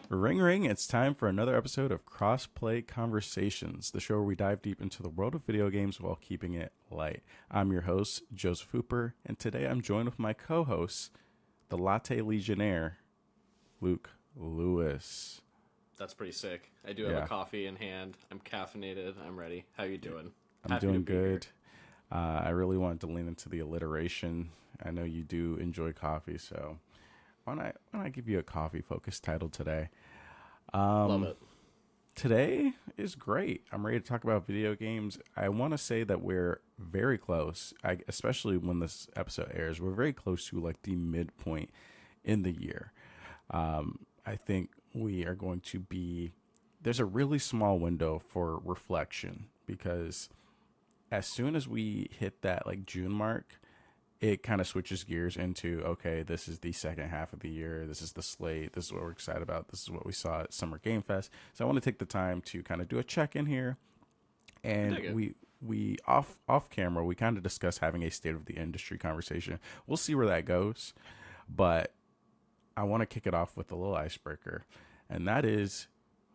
Ring ring, it's time for another episode of Crossplay Conversations, the show where we dive deep into the world of video games while keeping it light. I'm your host, Joseph Hooper, and today I'm joined with my co-host, the Latte Legionnaire, Luke Lewis. That's pretty sick. I do have a coffee in hand. I'm caffeinated. I'm ready. How you doing? I'm doing good. I really wanted to lean into the alliteration. I know you do enjoy coffee, so why don't I give you a coffee-focused title today? Love it. Today is great. I'm ready to talk about video games. I want to say that we're very close, especially when this episode airs. We're very close to like the midpoint in the year. I think we are going to be, there's a really small window for reflection because as soon as we hit that like June mark, it kind of switches gears into, okay, this is the second half of the year. This is the slate. This is what we're excited about. This is what we saw at Summer Game Fest. So I want to take the time to kind of do a check-in here. And we off camera, we kind of discuss having a state of the industry conversation. We'll see where that goes. But I want to kick it off with a little icebreaker. And that is,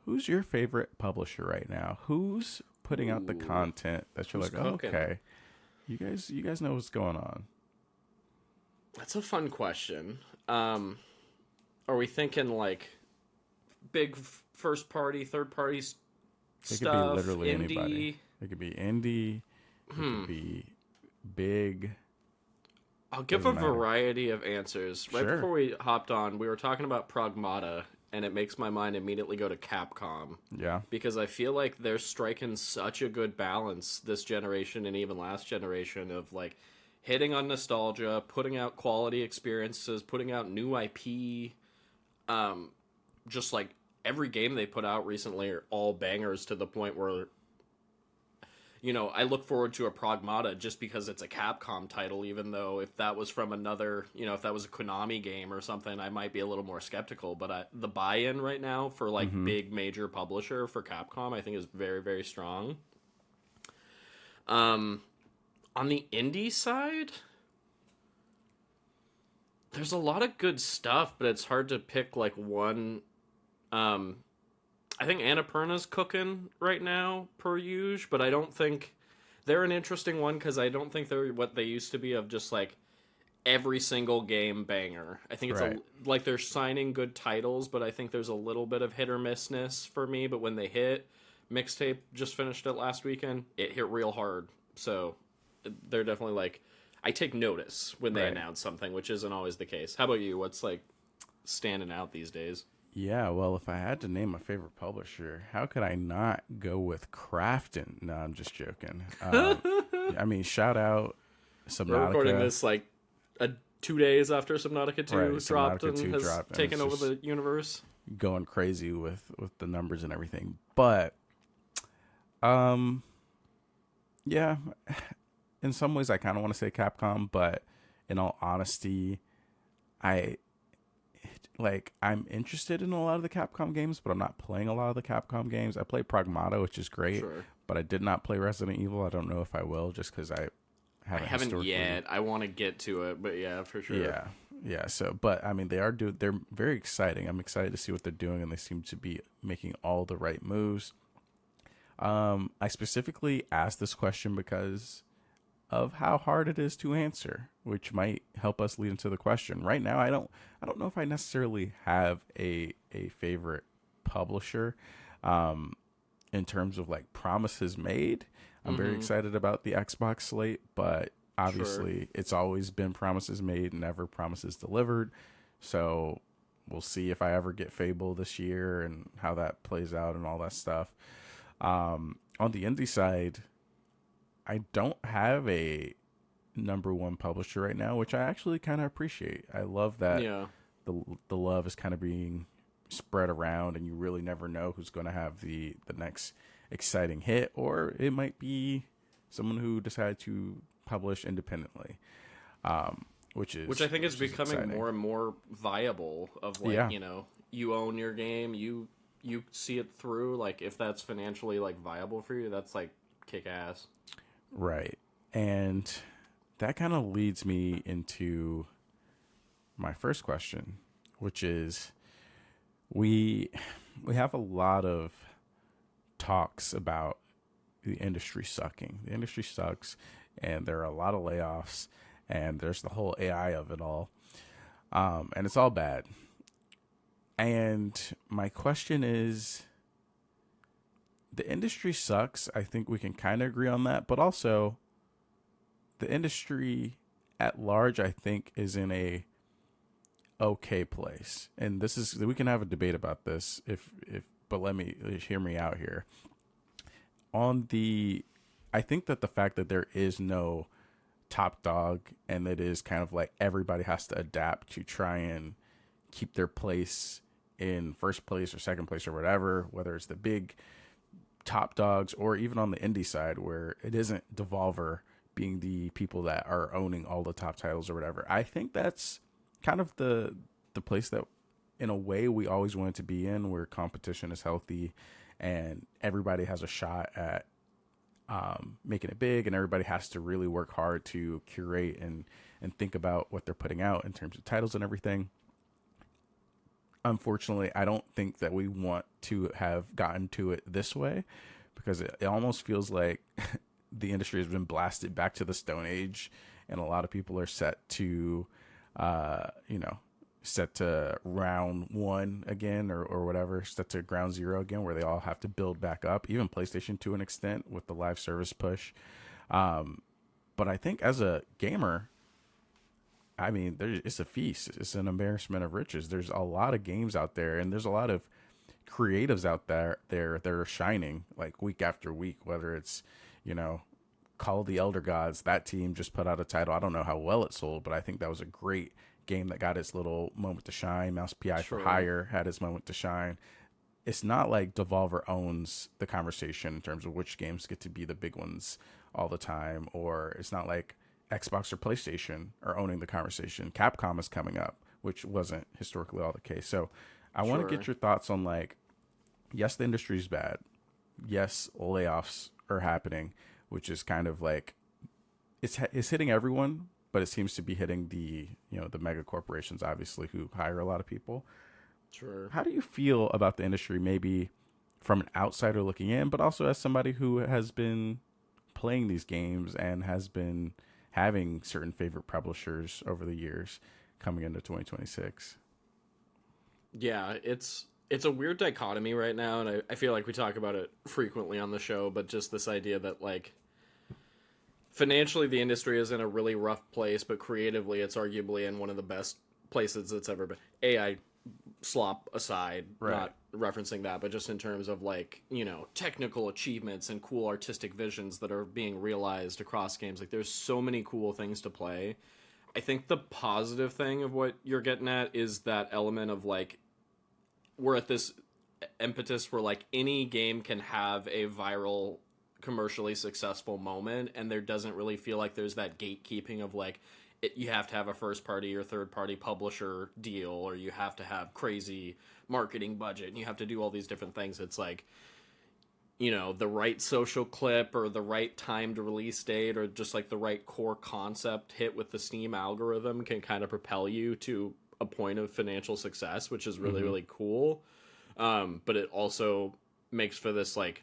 who's your favorite publisher right now? Who's putting out the content that you're like, oh, okay, you guys know what's going on? That's a fun question. Are we thinking like big first party, third party stuff? It could be literally indie? Anybody. It could be indie. It could be big. I'll give a variety of answers. Right before we hopped on, we were talking about Pragmata, and it makes my mind immediately go to Capcom. Yeah. Because I feel like they're striking such a good balance this generation and even last generation of like hitting on nostalgia, putting out quality experiences, putting out new IP. Just like every game they put out recently are all bangers to the point where, you know, I look forward to a Pragmata just because it's a Capcom title, even though if that was from another, you know, if that was a Konami game or something, I might be a little more skeptical. But the buy-in right now for like big major publisher for Capcom, I think is very, very strong. On the indie side, there's a lot of good stuff, but it's hard to pick like one. I think Annapurna's cooking right now per usual, but I don't think they're an interesting one because I don't think they're what they used to be of just like every single game banger. I think it's like they're signing good titles, but I think there's a little bit of hit or missness for me. But when they hit, Mixtape just finished it last weekend. It hit real hard, so they're definitely like, I take notice when they announce something, which isn't always the case. How about you? What's like standing out these days? Yeah, well, if I had to name a favorite publisher, how could I not go with Krafton? No, I'm just joking. I mean, shout out Subnautica. We're recording this like 2 days after Subnautica 2 dropped and has taken over the universe. Going crazy with the numbers and everything. But, yeah, in some ways I kind of want to say Capcom, but in all honesty, I'm interested in a lot of the Capcom games, but I'm not playing a lot of the Capcom games. I play Pragmata, which is great, but I did not play Resident Evil. I don't know if I will, just because I haven't yet. I want to get to it, but yeah, for sure. Yeah. So, but I mean, they're very exciting. I'm excited to see what they're doing, and they seem to be making all the right moves. I specifically asked this question because of how hard it is to answer, which might help us lead into the question. Right now, I don't know if I necessarily have a favorite publisher in terms of like promises made. I'm very excited about the Xbox slate, but obviously it's always been promises made, never promises delivered. So we'll see if I ever get Fable this year and how that plays out and all that stuff. On the indie side, I don't have a number one publisher right now, which I actually kind of appreciate. I love that the love is kind of being spread around, and you really never know who's going to have the next exciting hit, or it might be someone who decided to publish independently, which I think is becoming exciting. More and more viable. Of like, you know, you own your game, you see it through. Like if that's financially like viable for you, that's like kick ass. Right. And that kind of leads me into my first question, which is, we we have a lot of talks about the industry sucking. The industry sucks, and there are a lot of layoffs, and there's the whole AI of it all, and it's all bad. And my question is, the industry sucks. I think we can kind of agree on that, but also the industry at large, I think, is in a okay place. And this is, we can have a debate about this but let me hear me out here. I think that the fact that there is no top dog, and it is kind of like everybody has to adapt to try and keep their place in first place or second place or whatever, whether it's the big top dogs or even on the indie side where it isn't Devolver being the people that are owning all the top titles or whatever. I think that's kind of the place that in a way we always wanted to be in, where competition is healthy and everybody has a shot at making it big, and everybody has to really work hard to curate and think about what they're putting out in terms of titles and everything. Unfortunately, I don't think that we want to have gotten to it this way, because it almost feels like the industry has been blasted back to the Stone Age, and a lot of people are set to, set to round one again, or whatever, set to ground zero again, where they all have to build back up, even PlayStation to an extent with the live service push. But I think as a gamer, I mean, it's a feast. It's an embarrassment of riches. There's a lot of games out there, and there's a lot of creatives out there that are shining like week after week, whether it's, Call of the Elder Gods. That team just put out a title. I don't know how well it sold, but I think that was a great game that got its little moment to shine. Mouse PI Sure. for Hire had its moment to shine. It's not like Devolver owns the conversation in terms of which games get to be the big ones all the time, or it's not like Xbox or PlayStation are owning the conversation. Capcom is coming up, which wasn't historically all the case. So I want to get your thoughts on, like, yes, the industry is bad. Yes, layoffs are happening, which is kind of like, it's hitting everyone, but it seems to be hitting the mega corporations, obviously, who hire a lot of people. Sure. How do you feel about the industry, maybe from an outsider looking in, but also as somebody who has been playing these games and has been having certain favorite publishers over the years coming into 2026? Yeah, it's a weird dichotomy right now, and I feel like we talk about it frequently on the show, but just this idea that, like, financially the industry is in a really rough place, but creatively it's arguably in one of the best places it's ever been. AI slop aside, right, not referencing that, but just in terms of, like, technical achievements and cool artistic visions that are being realized across games. Like, there's so many cool things to play. I think the positive thing of what you're getting at is that element of, like, we're at this impetus where, like, any game can have a viral, commercially successful moment, and there doesn't really feel like there's that gatekeeping of, like, you have to have a first party or third party publisher deal, or you have to have crazy marketing budget, and you have to do all these different things. It's like, the right social clip or the right timed release date, or just like the right core concept hit with the Steam algorithm can kind of propel you to a point of financial success, which is really, really cool. But it also makes for this, like,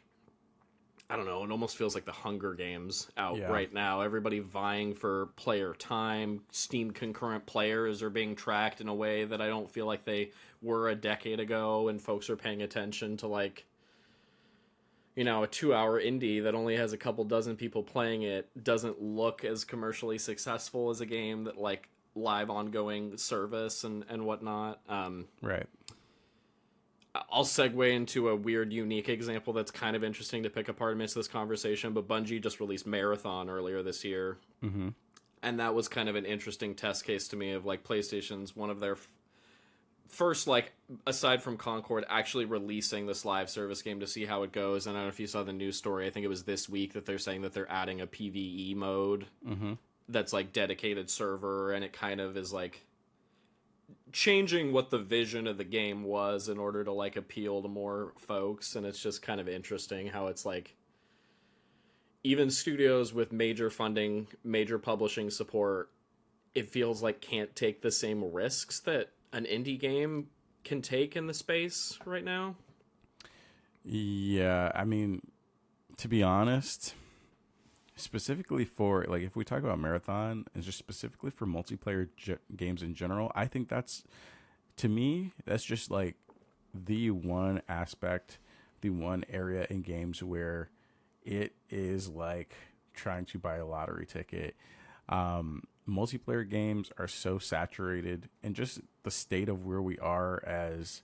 I don't know, it almost feels like the Hunger Games out right now. Everybody vying for player time. Steam concurrent players are being tracked in a way that I don't feel like they were a decade ago, and folks are paying attention to, like, a 2-hour indie that only has a couple dozen people playing it doesn't look as commercially successful as a game that, like, live ongoing service and whatnot. Right. I'll segue into a weird, unique example that's kind of interesting to pick apart amidst this conversation, but Bungie just released Marathon earlier this year. Mm-hmm. And that was kind of an interesting test case to me of, like, PlayStation's one of their first, like, aside from Concord, actually releasing this live service game to see how it goes. And I don't know if you saw the news story. I think it was this week that they're saying that they're adding a PvE mode that's, like, dedicated server, and it kind of is, like, changing what the vision of the game was in order to, like, appeal to more folks. And it's just kind of interesting how it's like, even studios with major funding, major publishing support, it feels like can't take the same risks that an indie game can take in the space right now. Yeah, I mean, to be honest, specifically for like if we talk about Marathon and just specifically for multiplayer games in general, I think that's, to me, that's just like the one aspect, the one area in games where it is like trying to buy a lottery ticket. Multiplayer games are so saturated, and just the state of where we are as,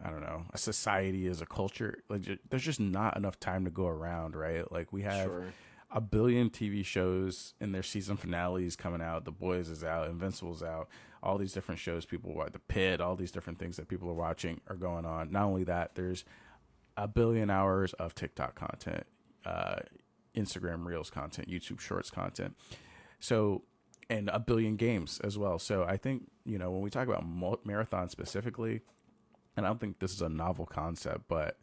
I don't know, a society, as a culture, like there's just not enough time to go around, right? Like we have Sure. a billion TV shows and their season finales coming out. The Boys is out, Invincible's out, all these different shows people watch, The Pit, all these different things that people are watching are going on. Not only that, there's a billion hours of TikTok content, Instagram Reels content, YouTube Shorts content. So, and a billion games as well. So I think, when we talk about Marathon specifically, and I don't think this is a novel concept, but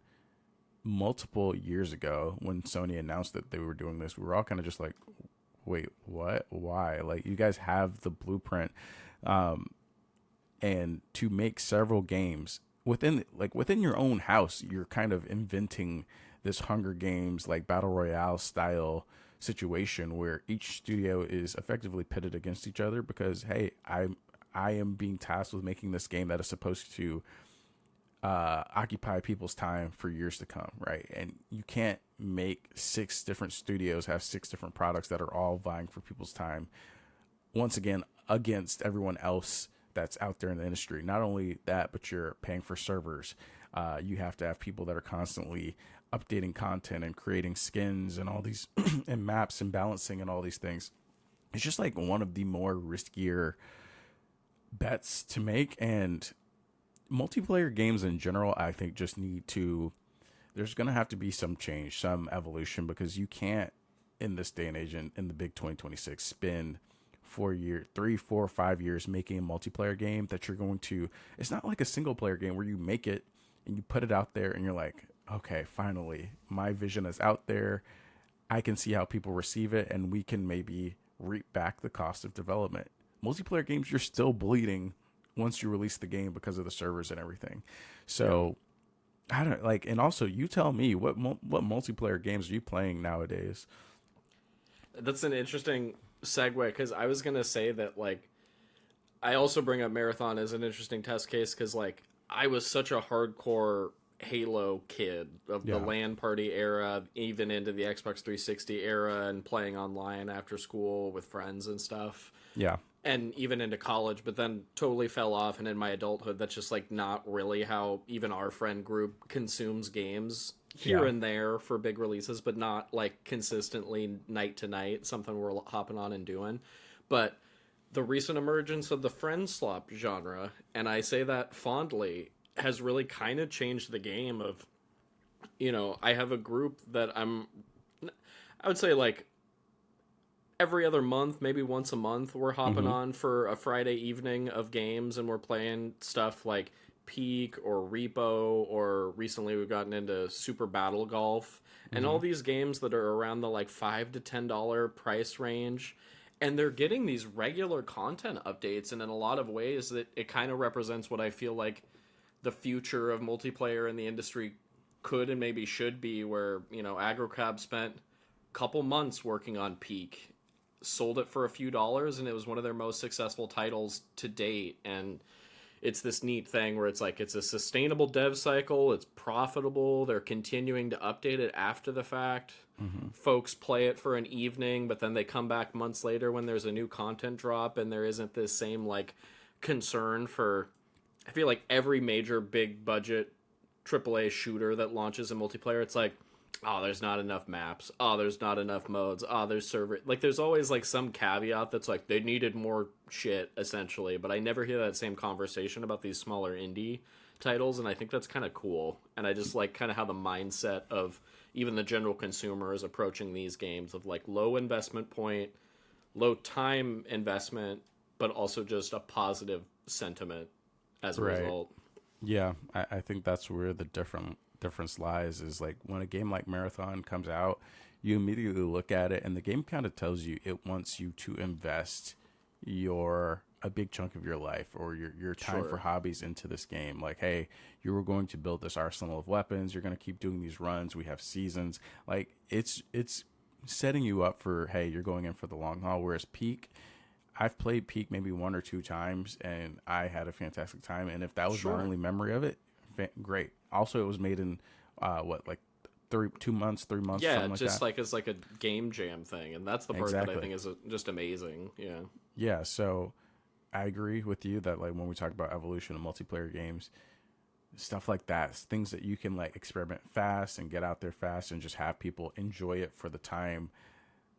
multiple years ago when Sony announced that they were doing this, we were all kind of just like, wait, what? Why? Like, you guys have the blueprint, and to make several games within your own house, you're kind of inventing this Hunger Games like battle royale style situation where each studio is effectively pitted against each other because, hey, I am being tasked with making this game that is supposed to occupy people's time for years to come, right? And you can't make 6 different studios have 6 different products that are all vying for people's time, once again, against everyone else that's out there in the industry. Not only that, but you're paying for servers. You have to have people that are constantly updating content and creating skins and all these and maps and balancing and all these things. It's just like one of the more riskier bets to make. And multiplayer games in general, I think, just there's going to have to be some change, some evolution, because you can't, in this day and age, in the big 2026, spend 3, 4, 5 years making a multiplayer game that you're going to, it's not like a single player game where you make it and you put it out there and you're like, okay, finally, my vision is out there. I can see how people receive it, and we can maybe reap back the cost of development. Multiplayer games, you're still bleeding once you release the game because of the servers and everything. So, yeah. I don't like, and also you tell me what multiplayer games are you playing nowadays? That's an interesting segue, because I was gonna say that, like, I also bring up Marathon as an interesting test case because, like, I was such a hardcore Halo kid of the LAN party era, even into the Xbox 360 era, and playing online after school with friends and stuff. Yeah. And even into college, but then totally fell off. And in my adulthood, that's just like not really how even our friend group consumes games, here and there for big releases, but not like consistently night to night, something we're hopping on and doing. But the recent emergence of the friend slop genre, and I say that fondly, has really kind of changed the game of, I have a group that I would say like every other month, maybe once a month, we're hopping on for a Friday evening of games, and we're playing stuff like Peak or Repo, or recently we've gotten into Super Battle Golf, and all these games that are around the like $5 to $10 price range. And they're getting these regular content updates, and in a lot of ways that it kind of represents what I feel like the future of multiplayer in the industry could and maybe should be, where, AgroCab spent a couple months working on Peak, sold it for a few dollars, and it was one of their most successful titles to date. And it's this neat thing where it's like, it's a sustainable dev cycle, it's profitable, they're continuing to update it after the fact. Folks play it for an evening, but then they come back months later when there's a new content drop, and there isn't this same like concern for, I feel like every major big budget AAA shooter that launches in multiplayer, it's like, oh, there's not enough maps. Oh, there's not enough modes. Oh, there's server. Like, there's always like some caveat that's like they needed more shit, essentially. But I never hear that same conversation about these smaller indie titles, and I think that's kind of cool. And I just like kind of how the mindset of even the general consumer is approaching these games, of like low investment point, low time investment, but also just a positive sentiment as a result. Yeah, I think that's where the difference lies, is like when a game like Marathon comes out, you immediately look at it and the game kind of tells you it wants you to invest your a big chunk of your life or your time Sure. for hobbies into this game. Like, hey, you were going to build this arsenal of weapons. You're going to keep doing these runs. We have seasons. Like, it's setting you up for, hey, you're going in for the long haul. Whereas Peak, I've played Peak maybe 1 or 2 times, and I had a fantastic time. And if that was my Sure. only memory of it, great. Also, it was made in like 2 months, 3 months, Yeah, something like just that. like as like a game jam thing, and that's the part that I Exactly. think is just amazing. Yeah. Yeah, so I agree with you that like when we talk about evolution of multiplayer games, stuff like that, things that you can like experiment fast and get out there fast and just have people enjoy it for the time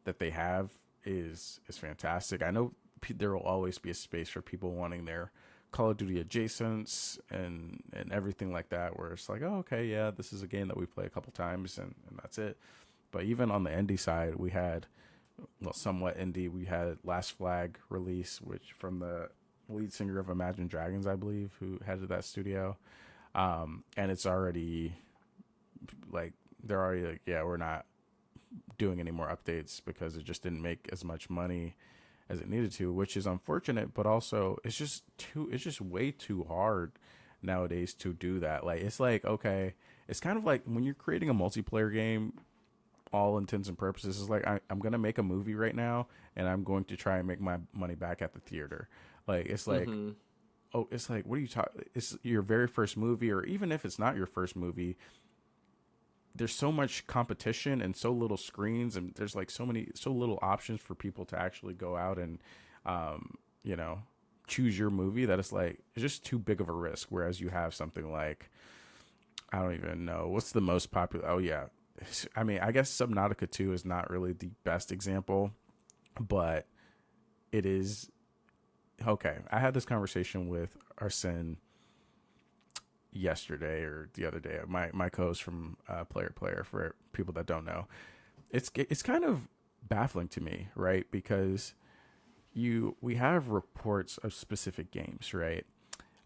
that they have is fantastic. I know there will always be a space for people wanting their Call of Duty adjacents and everything like that, where it's like, oh, okay, yeah, this is a game that we play a couple times and that's it. But even on the indie side, we had, well, somewhat indie, we had Last Flag release, which from the lead singer of Imagine Dragons, I believe, who headed that studio. And it's already like, they're already like, yeah, we're not doing any more updates because it just didn't make as much money as it needed to, which is unfortunate, but also it's just way too hard nowadays to do that. Like, it's like, okay, it's kind of like when you're creating a multiplayer game, all intents and purposes, is like, I'm going to make a movie right now and I'm going to try and make my money back at the theater. Like, it's like, Mm-hmm. oh, it's like, what are you talking? It's your very first movie, or even if it's not your first movie, there's so much competition and so little screens, and there's like so little options for people to actually go out and, you know, choose your movie, that it's like, it's just too big of a risk. Whereas you have something like, I don't even know what's the most popular. Oh yeah. I mean, I guess Subnautica 2 is not really the best example, but it is okay. I had this conversation with Arsene yesterday or the other day. My co-host from Player, for people that don't know, it's kind of baffling to me, right? Because we have reports of specific games, right?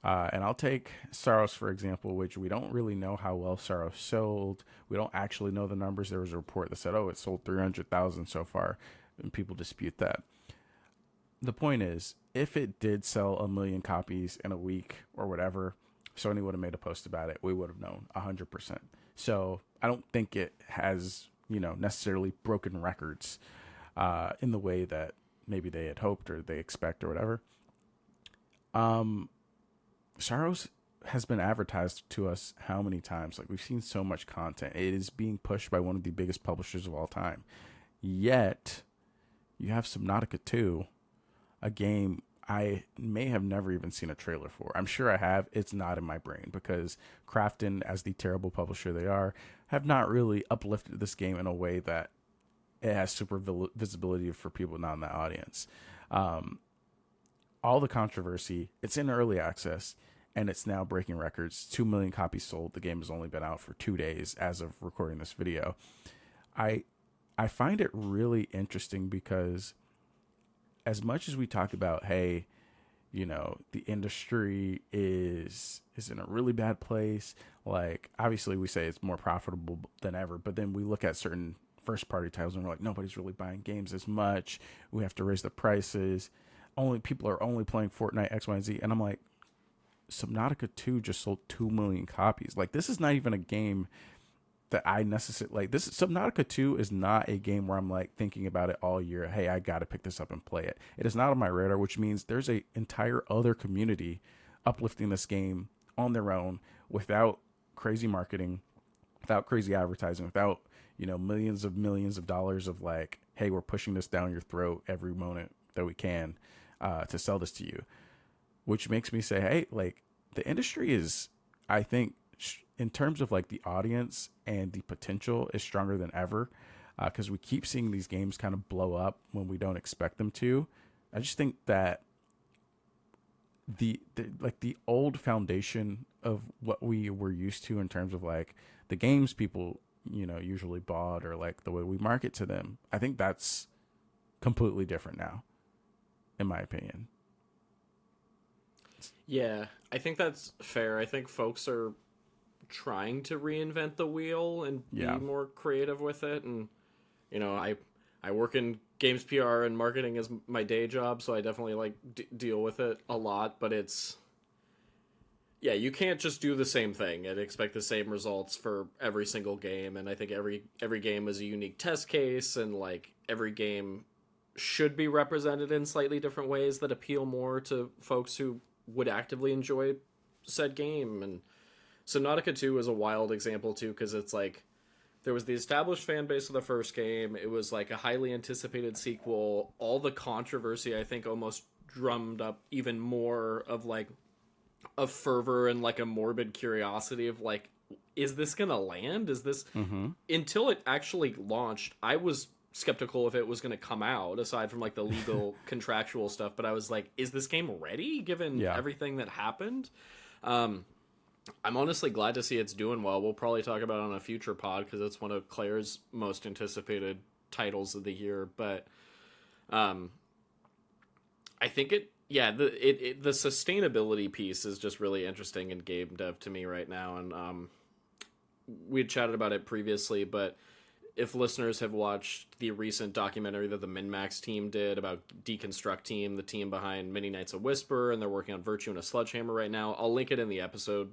And I'll take Saros for example, which we don't really know how well Saros sold. We don't actually know the numbers. There was a report that said, oh, it sold 300,000 so far, and people dispute that. The point is, if it did sell 1 million copies in a week or whatever, Sony would have made a post about it. We would have known 100%. So I don't think it has, necessarily broken records in the way that maybe they had hoped or they expect or whatever. Saros has been advertised to us how many times? Like, we've seen so much content. It is being pushed by one of the biggest publishers of all time. Yet, you have Subnautica 2, a game I may have never even seen a trailer for. I'm sure I have. It's not in my brain because Krafton, as the terrible publisher they are, have not really uplifted this game in a way that it has super visibility for people not in the audience. All the controversy, it's in early access, and it's now breaking records. 2 million copies sold. The game has only been out for 2 days as of recording this video. I find it really interesting because as much as we talk about, hey, the industry is in a really bad place. Like, obviously we say it's more profitable than ever, but then we look at certain first party titles and we're like, nobody's really buying games as much. We have to raise the prices. People are only playing Fortnite, X, Y, and Z. And I'm like, Subnautica 2 just sold 2 million copies. Like, this is not even a game that I necessarily like. This Subnautica 2 is not a game where I'm like thinking about it all year. Hey, I got to pick this up and play it. It is not on my radar, which means there's a entire other community uplifting this game on their own without crazy marketing, without crazy advertising, without, millions of dollars of like, hey, we're pushing this down your throat every moment that we can to sell this to you. Which makes me say, hey, like, the industry is, I think, in terms of like the audience and the potential, is stronger than ever, because we keep seeing these games kind of blow up when we don't expect them to. I just think that the old foundation of what we were used to in terms of like the games people usually bought, or like the way we market to them, I think that's completely different now, in my opinion. Yeah, I think that's fair. I think folks are trying to reinvent the wheel and be Yeah. more creative with it, and I I work in games PR and marketing as my day job, so I definitely like deal with it a lot, but it's yeah, you can't just do the same thing and expect the same results for every single game. And I think every game is a unique test case, and like every game should be represented in slightly different ways that appeal more to folks who would actively enjoy said game. And Subnautica 2 is a wild example too, because it's like there was the established fan base of the first game. It was like a highly anticipated sequel. All the controversy, I think, almost drummed up even more of like a fervor and like a morbid curiosity of like, is this gonna land? Is this until it actually launched? I was skeptical if it was going to come out, aside from like the legal contractual stuff, but I was like, is this game ready given everything that happened? I'm honestly glad to see it's doing well. We'll probably talk about it on a future pod because it's one of Claire's most anticipated titles of the year. But I think the sustainability piece is just really interesting in game dev to me right now. And we had chatted about it previously, but if listeners have watched the recent documentary that the MinMax team did about Deconstruct Team, the team behind Many Nights of Whisper, and they're working on Virtue and a Sledgehammer right now, I'll link it in the episode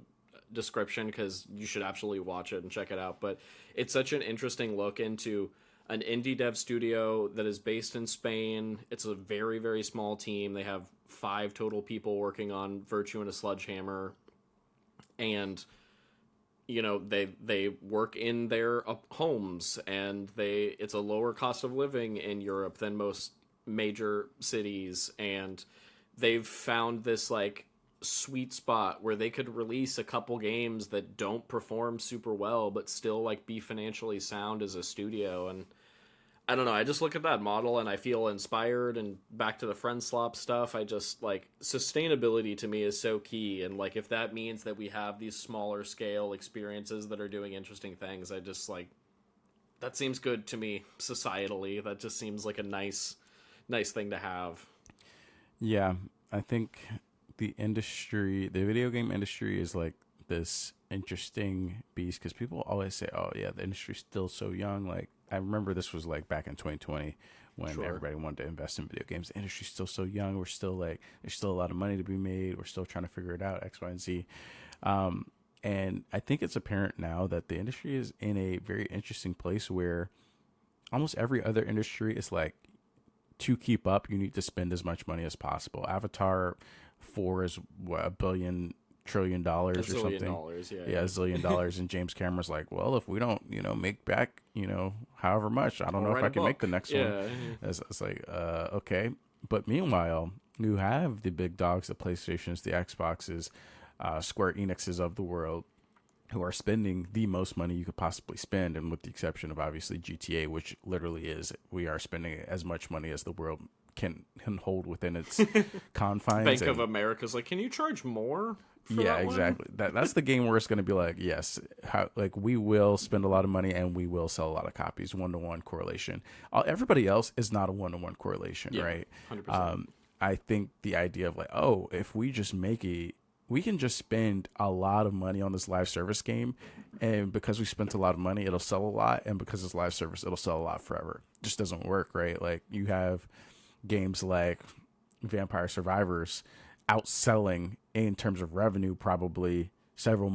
description because you should absolutely watch it and check it out. But it's such an interesting look into an indie dev studio that is based in Spain. It's a very, very small team. They have 5 total people working on Virtue and a Sledgehammer, and you know, they work in their homes, and it's a lower cost of living in Europe than most major cities, and they've found this like sweet spot where they could release a couple games that don't perform super well but still like be financially sound as a studio. And I don't know, I just look at that model and I feel inspired. And back to the friend slop stuff, I just like sustainability to me is so key. And like if that means that we have these smaller scale experiences that are doing interesting things, I just like that seems good to me societally. That just seems like a nice thing to have. Yeah, I think the video game industry is like this interesting beast because people always say, oh yeah, the industry's still so young. Like I remember this was like back in 2020 when everybody wanted to invest in video games. The industry's still so young. We're still like, there's still a lot of money to be made. We're still trying to figure it out, X, Y, and Z. And I think it's apparent now that the industry is in a very interesting place where almost every other industry is like, to keep up, you need to spend as much money as possible. Avatar 4 is what, $1 trillion or something. $1 zillion. And James Cameron's like, well, if we don't, make back, however much, I don't know if I can make the next one. It's like, okay. But meanwhile, you have the big dogs, the PlayStations, the Xboxes, Square Enixes of the world, who are spending the most money you could possibly spend. And with the exception of obviously GTA, which literally we are spending as much money as the world can hold within its confines. Bank of America's like, can you charge more? Yeah, exactly. That's the game where it's going to be like, yes, we will spend a lot of money and we will sell a lot of copies, 1-to-1 correlation. Everybody else is not a 1-to-1 correlation, right? 100%. I think the idea of like, oh, if we just we can just spend a lot of money on this live service game, and because we spent a lot of money, it'll sell a lot, and because it's live service, it'll sell a lot forever. It just doesn't work, right? Like you have games like Vampire Survivors outselling in terms of revenue probably several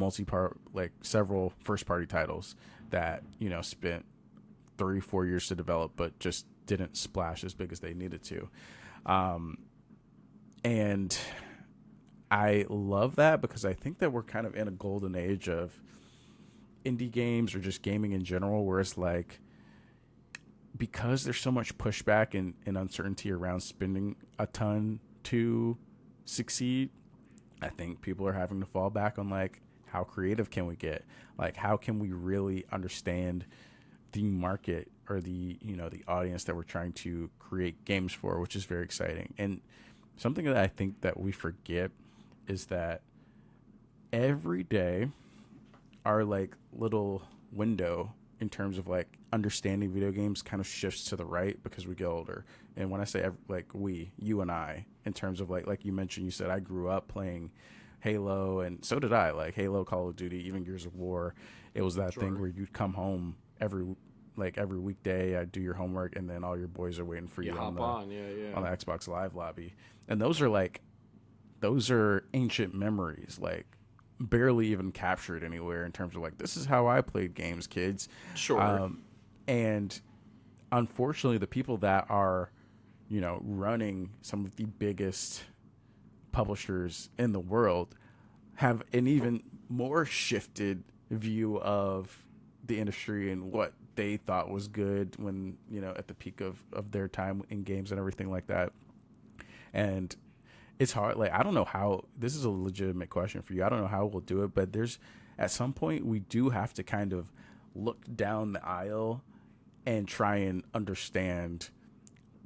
first-party titles that spent 3-4 years to develop, but just didn't splash as big as they needed to, and I love that because I think that we're kind of in a golden age of indie games or just gaming in general, where it's like, because there's so much pushback and uncertainty around spending a ton to succeed, I think people are having to fall back on like, how creative can we get? Like, how can we really understand the market or the audience that we're trying to create games for, which is very exciting. And something that I think that we forget is that every day our like little window in terms of like understanding video games kind of shifts to the right because we get older. And when I say you and I, in terms of like you mentioned, you said I grew up playing Halo, and so did I. Like Halo, Call of Duty, even Gears of War. It was that thing where you'd come home every like every weekday. I do your homework, and then all your boys are waiting for you on the Xbox Live lobby. And those are ancient memories, like barely even captured anywhere in terms of like, this is how I played games, kids. Sure. And unfortunately, the people that are, running some of the biggest publishers in the world have an even more shifted view of the industry and what they thought was good when, at the peak of their time in games and everything like that. And it's hard. Like, I don't know how, this is a legitimate question for you. I don't know how we'll do it, but at some point we do have to kind of look down the aisle and try and understand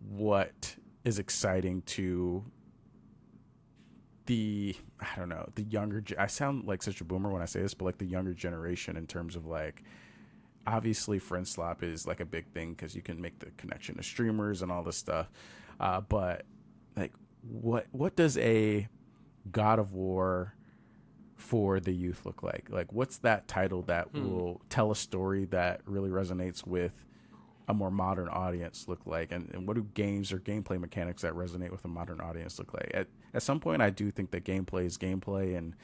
what is exciting to the younger, I sound like such a boomer when I say this, but like the younger generation, in terms of like, obviously friend slap is like a big thing because you can make the connection to streamers and all this stuff. But like, what does a God of War for the youth look like? Like, what's that title that will tell a story that really resonates with a more modern audience look like? And what do games or gameplay mechanics that resonate with a modern audience look like? At some point, I do think that gameplay is gameplay, and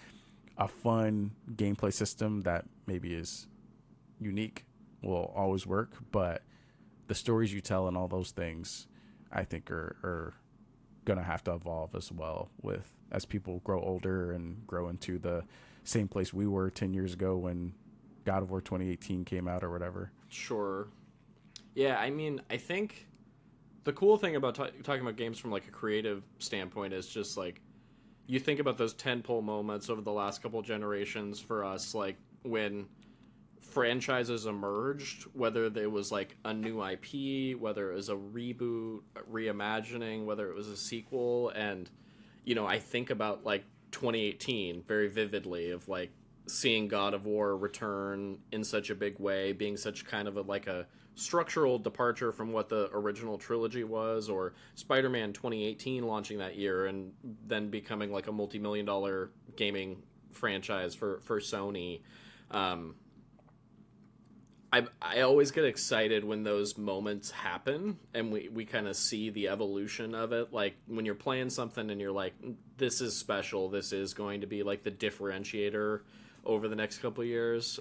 a fun gameplay system that maybe is unique will always work. But the stories you tell and all those things, I think are going to have to evolve as well as people grow older and grow into the same place we were 10 years ago when God of War 2018 came out or whatever. Sure. Yeah, I mean, I think the cool thing about talking about games from like a creative standpoint is just like, you think about those tentpole moments over the last couple generations for us, like when franchises emerged, whether there was like a new IP, whether it was a reboot, reimagining, whether it was a sequel. And, I think about like 2018 very vividly, of like seeing God of War return in such a big way, being such kind of a structural departure from what the original trilogy was, or Spider-Man 2018 launching that year and then becoming like a multi-million-dollar gaming franchise for Sony. I always get excited when those moments happen and we kind of see the evolution of it. Like when you're playing something and you're like, this is special, this is going to be like the differentiator over the next couple of years.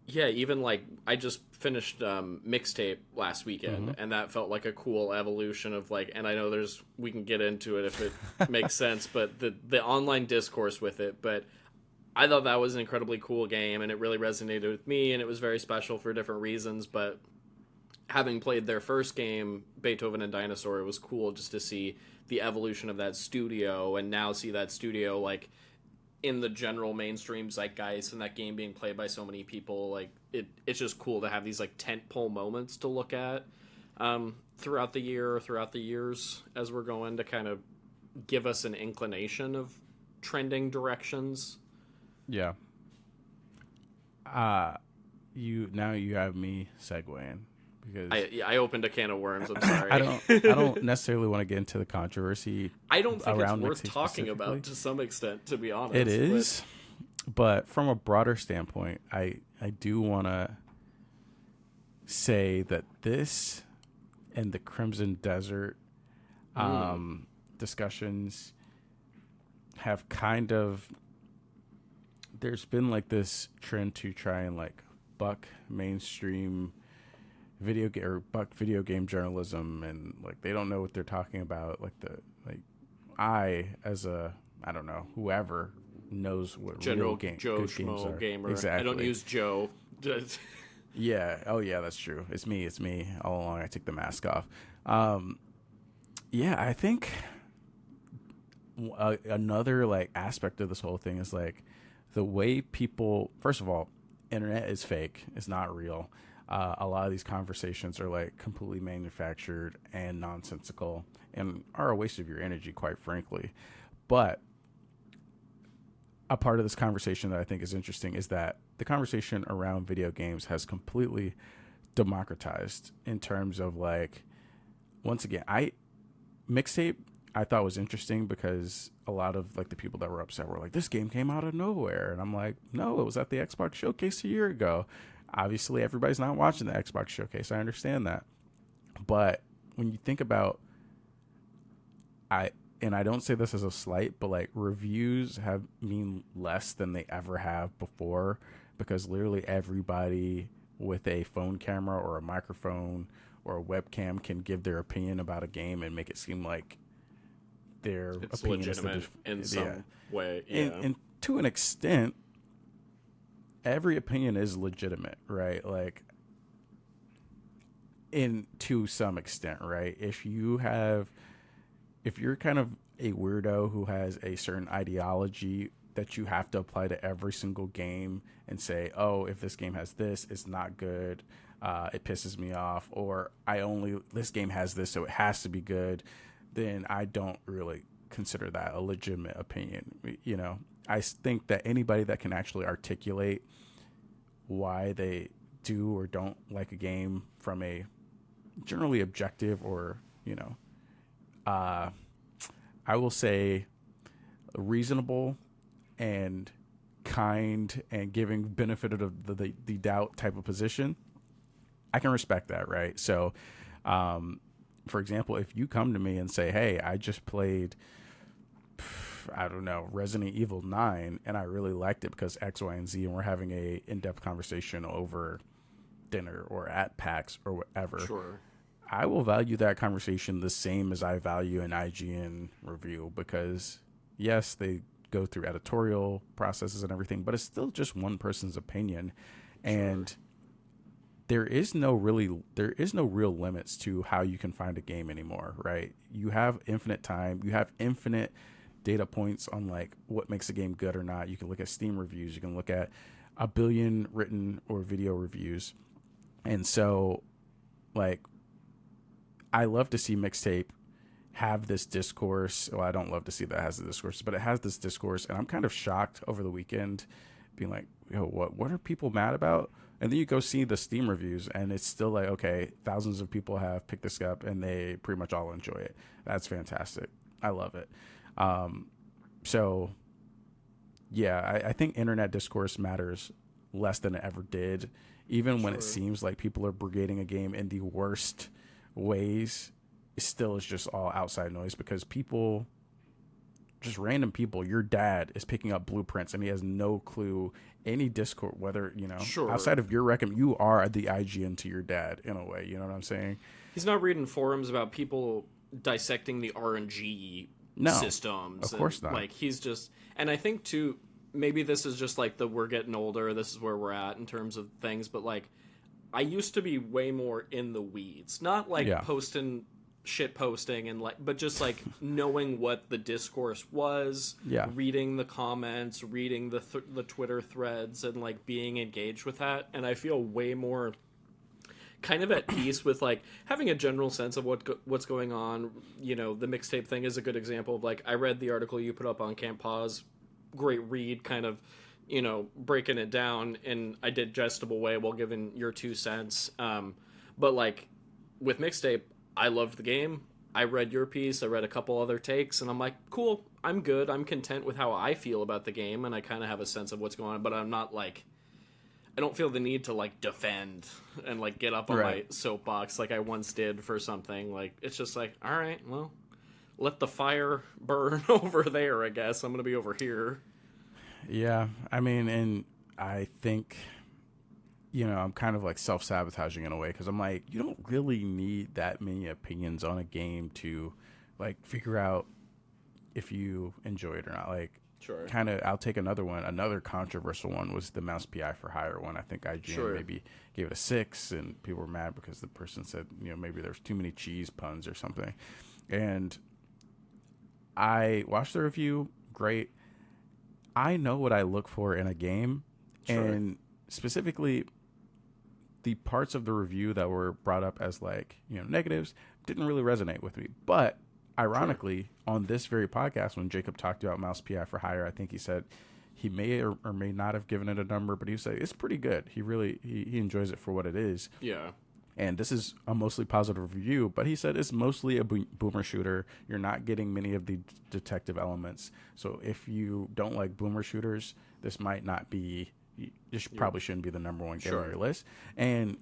Yeah, even like I just finished Mixtape last weekend, and that felt like a cool evolution of like, and I know we can get into it if it makes sense, but the online discourse with it. But I thought that was an incredibly cool game, and it really resonated with me, and it was very special for different reasons. But having played their first game, Beethoven and Dinosaur, it was cool just to see the evolution of that studio, and now see that studio like in the general mainstream zeitgeist, and that game being played by so many people. Like it's just cool to have these like tentpole moments to look at throughout the year or throughout the years as we're going, to kind of give us an inclination of trending directions. Yeah. You have me segueing because I opened a can of worms. I'm sorry. I don't necessarily want to get into the controversy. I don't think it's worth talking about to some extent, to be honest. It is, but from a broader standpoint, I do want to say that this and the Crimson Desert discussions have kind of, there's been like this trend to try and like buck mainstream video game journalism, and like they don't know what they're talking about. I don't know, whoever knows what general Joe good games are. Gamer. Exactly. I don't use Joe. Yeah. Oh yeah, that's true. It's me all along. I take the mask off. Yeah, I think another like aspect of this whole thing is like the way people, first of all, internet is fake. It's not real. A lot of these conversations are like completely manufactured and nonsensical and are a waste of your energy, quite frankly. But a part of this conversation that I think is interesting is that the conversation around video games has completely democratized in terms of like, once again, Mixtape I thought was interesting because a lot of like the people that were upset were like, this game came out of nowhere. And I'm like, no, it was at the Xbox Showcase a year ago. Obviously, everybody's not watching the Xbox Showcase. I understand that. But when you think about, I don't say this as a slight, but like reviews have mean less than they ever have before, because literally everybody with a phone camera or a microphone or a webcam can give their opinion about a game and make it seem like their it's opinion legitimate is in some way. Yeah. And to an extent, every opinion is legitimate, right? Like, to some extent, right? If you're kind of a weirdo who has a certain ideology that you have to apply to every single game and say, oh, if this game has this, it's not good, it pisses me off, or this game has this, so it has to be good, then I don't really consider that a legitimate opinion. You know, I think that anybody that can actually articulate why they do or don't like a game from a generally objective or, you know, I will say reasonable and kind and giving benefit of the doubt type of position, I can respect that, right? So, for example, if you come to me and say, hey, I just played, I don't know, Resident Evil 9, and I really liked it because X, Y, and Z, and we're having a in-depth conversation over dinner or at PAX or whatever, Sure. I will value that conversation the same as I value an IGN review, because yes, they go through editorial processes and everything, but it's still just one person's opinion. And Sure. there is no real limits to how you can find a game anymore, right? You have infinite time, you have infinite data points on like what makes a game good or not. You can look at Steam reviews, you can look at a billion written or video reviews. And so like, I love to see Mixtape have this discourse. Well, I don't love to see that it has the discourse, but it has this discourse, and I'm kind of shocked over the weekend being like, yo, what are people mad about? And then you go see the Steam reviews, and it's still like, okay, thousands of people have picked this up, and they pretty much all enjoy it. That's fantastic. I love it. So, yeah, I think internet discourse matters less than it ever did, even when it seems like people are brigading a game in the worst ways. It still is just all outside noise, because people, just random people, your dad is picking up Blueprints and he has no clue any Discord, whether, you know, outside of your you are the IGN to your dad in a way, you know what I'm saying? He's not reading forums about people dissecting the RNG systems. Of course not. Like, he's just, and I think too, maybe this is just like we're getting older, this is where we're at in terms of things, but like, I used to be way more in the weeds, not like shit posting and like, but just like knowing what the discourse was, reading the comments, reading the Twitter threads, and like being engaged with that. And I feel way more kind of at peace with like having a general sense of what's going on. You know, the Mixtape thing is a good example of like, I read the article you put up on Camp Pause, great read, kind of, you know, breaking it down in a digestible way while giving your 2 cents. But like with Mixtape, I loved the game. I read your piece. I read a couple other takes, and I'm like, cool. I'm good. I'm content with how I feel about the game, and I kind of have a sense of what's going on. But I'm not like, I don't feel the need to like defend and like get up on my soapbox like I once did for something. Like, it's just like, all right, well, let the fire burn over there. I guess I'm gonna be over here. Yeah, I mean, and I think, you know, I'm kind of like self-sabotaging in a way, because I'm like, you don't really need that many opinions on a game to like figure out if you enjoy it or not. Like, kind of, I'll take another one. Another controversial one was the Mouse PI for Hire one. I think IGN maybe gave it a 6, and people were mad because the person said, you know, maybe there's too many cheese puns or something. And I watched the review. Great. I know what I look for in a game, and specifically the parts of the review that were brought up as like, you know, negatives didn't really resonate with me. But ironically, on this very podcast, when Jacob talked about Mouse PI for Hire, I think he said he may or may not have given it a number, but he said it's pretty good. He really he enjoys it for what it is. Yeah. and this is a mostly positive review, but he said it's mostly a boomer shooter. You're not getting many of the detective elements. So if you don't like boomer shooters, this might not be, this probably shouldn't be the number one game on your list. And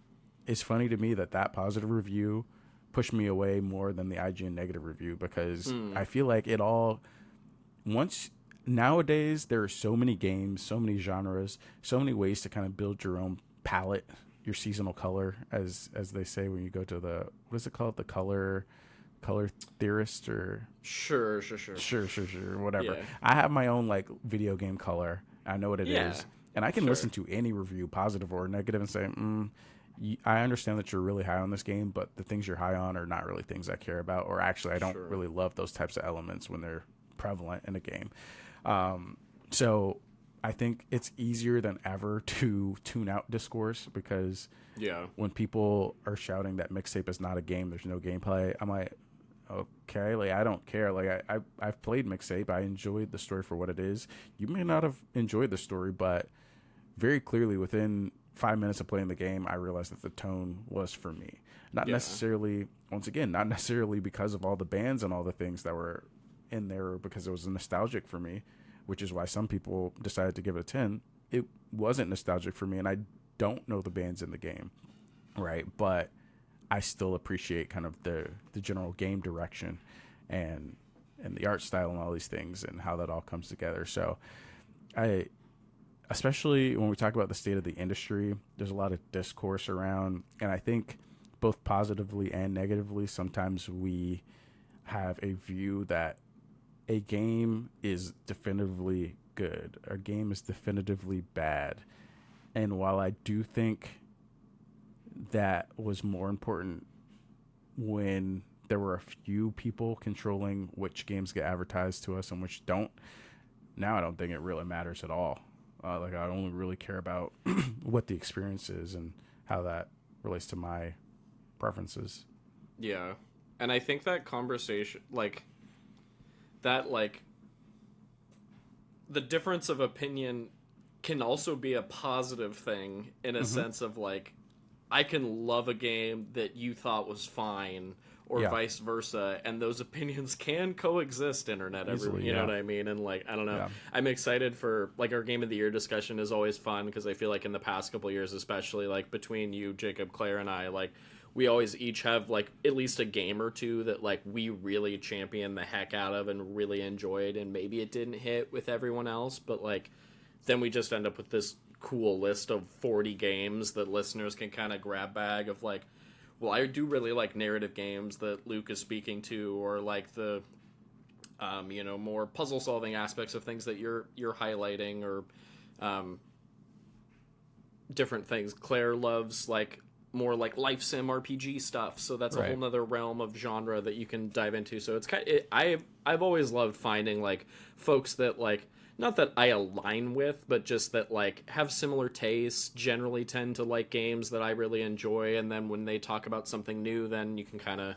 it's funny to me that positive review pushed me away more than the IGN negative review, because I feel like it all, nowadays there are so many games, so many genres, so many ways to kind of build your own palette, your seasonal color, as they say when you go to the, what is it called, the color theorist, or sure, whatever. Yeah. I have my own like video game color. I know what it is, and I can listen to any review, positive or negative, and say, I understand that you're really high on this game, but the things you're high on are not really things I care about, or actually I don't really love those types of elements when they're prevalent in a game. So I think it's easier than ever to tune out discourse, because when people are shouting that mixtape is not a game, there's no gameplay, I'm like, okay, like I don't care. Like I've played mixtape. I enjoyed the story for what it is. You may not have enjoyed the story, but very clearly within 5 minutes of playing the game, I realized that the tone was for me. Not necessarily, once again, not necessarily because of all the bands and all the things that were in there, because it was nostalgic for me, which is why some people decided to give it a 10. It wasn't nostalgic for me, and I don't know the bands in the game, right? But I still appreciate kind of the general game direction and the art style and all these things and how that all comes together. So especially when we talk about the state of the industry, there's a lot of discourse around, and I think both positively and negatively, sometimes we have a view that a game is definitively good, a game is definitively bad. And while I do think that was more important when there were a few people controlling which games get advertised to us and which don't, now I don't think it really matters at all. Like I only really care about what the experience is and how that relates to my preferences. Yeah. And I think that conversation, like the difference of opinion can also be a positive thing in a sense of like, I can love a game that you thought was fine, or vice versa, and those opinions can coexist, internet. Easily, you know what I mean? And like, I don't know. I'm excited for, like, our Game of the Year discussion is always fun, because I feel like in the past couple years, especially, like, between you, Jacob, Claire, and I, like, we always each have, like, at least a game or two that, like, we really champion the heck out of and really enjoyed, and maybe it didn't hit with everyone else, but, like, then we just end up with this cool list of 40 games that listeners can kind of grab bag of, like, well, I do really like narrative games that Luke is speaking to, or like the more puzzle solving aspects of things that you're highlighting, or different things. Claire loves like more like life sim RPG stuff, so that's a whole nother realm of genre that you can dive into. So it's I've always loved finding like folks that, like, not that I align with, but just that, like, have similar tastes, generally tend to like games that I really enjoy, and then when they talk about something new, then you can kind of,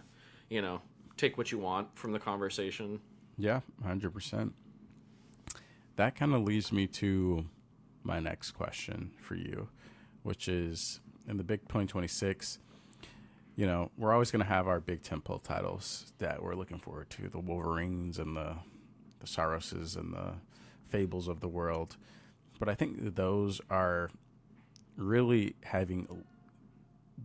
take what you want from the conversation. Yeah, 100%. That kind of leads me to my next question for you, which is, in the big 2026, we're always going to have our big tentpole titles that we're looking forward to, the Wolverines and the Saroses and the Fables of the world. But I think those are really having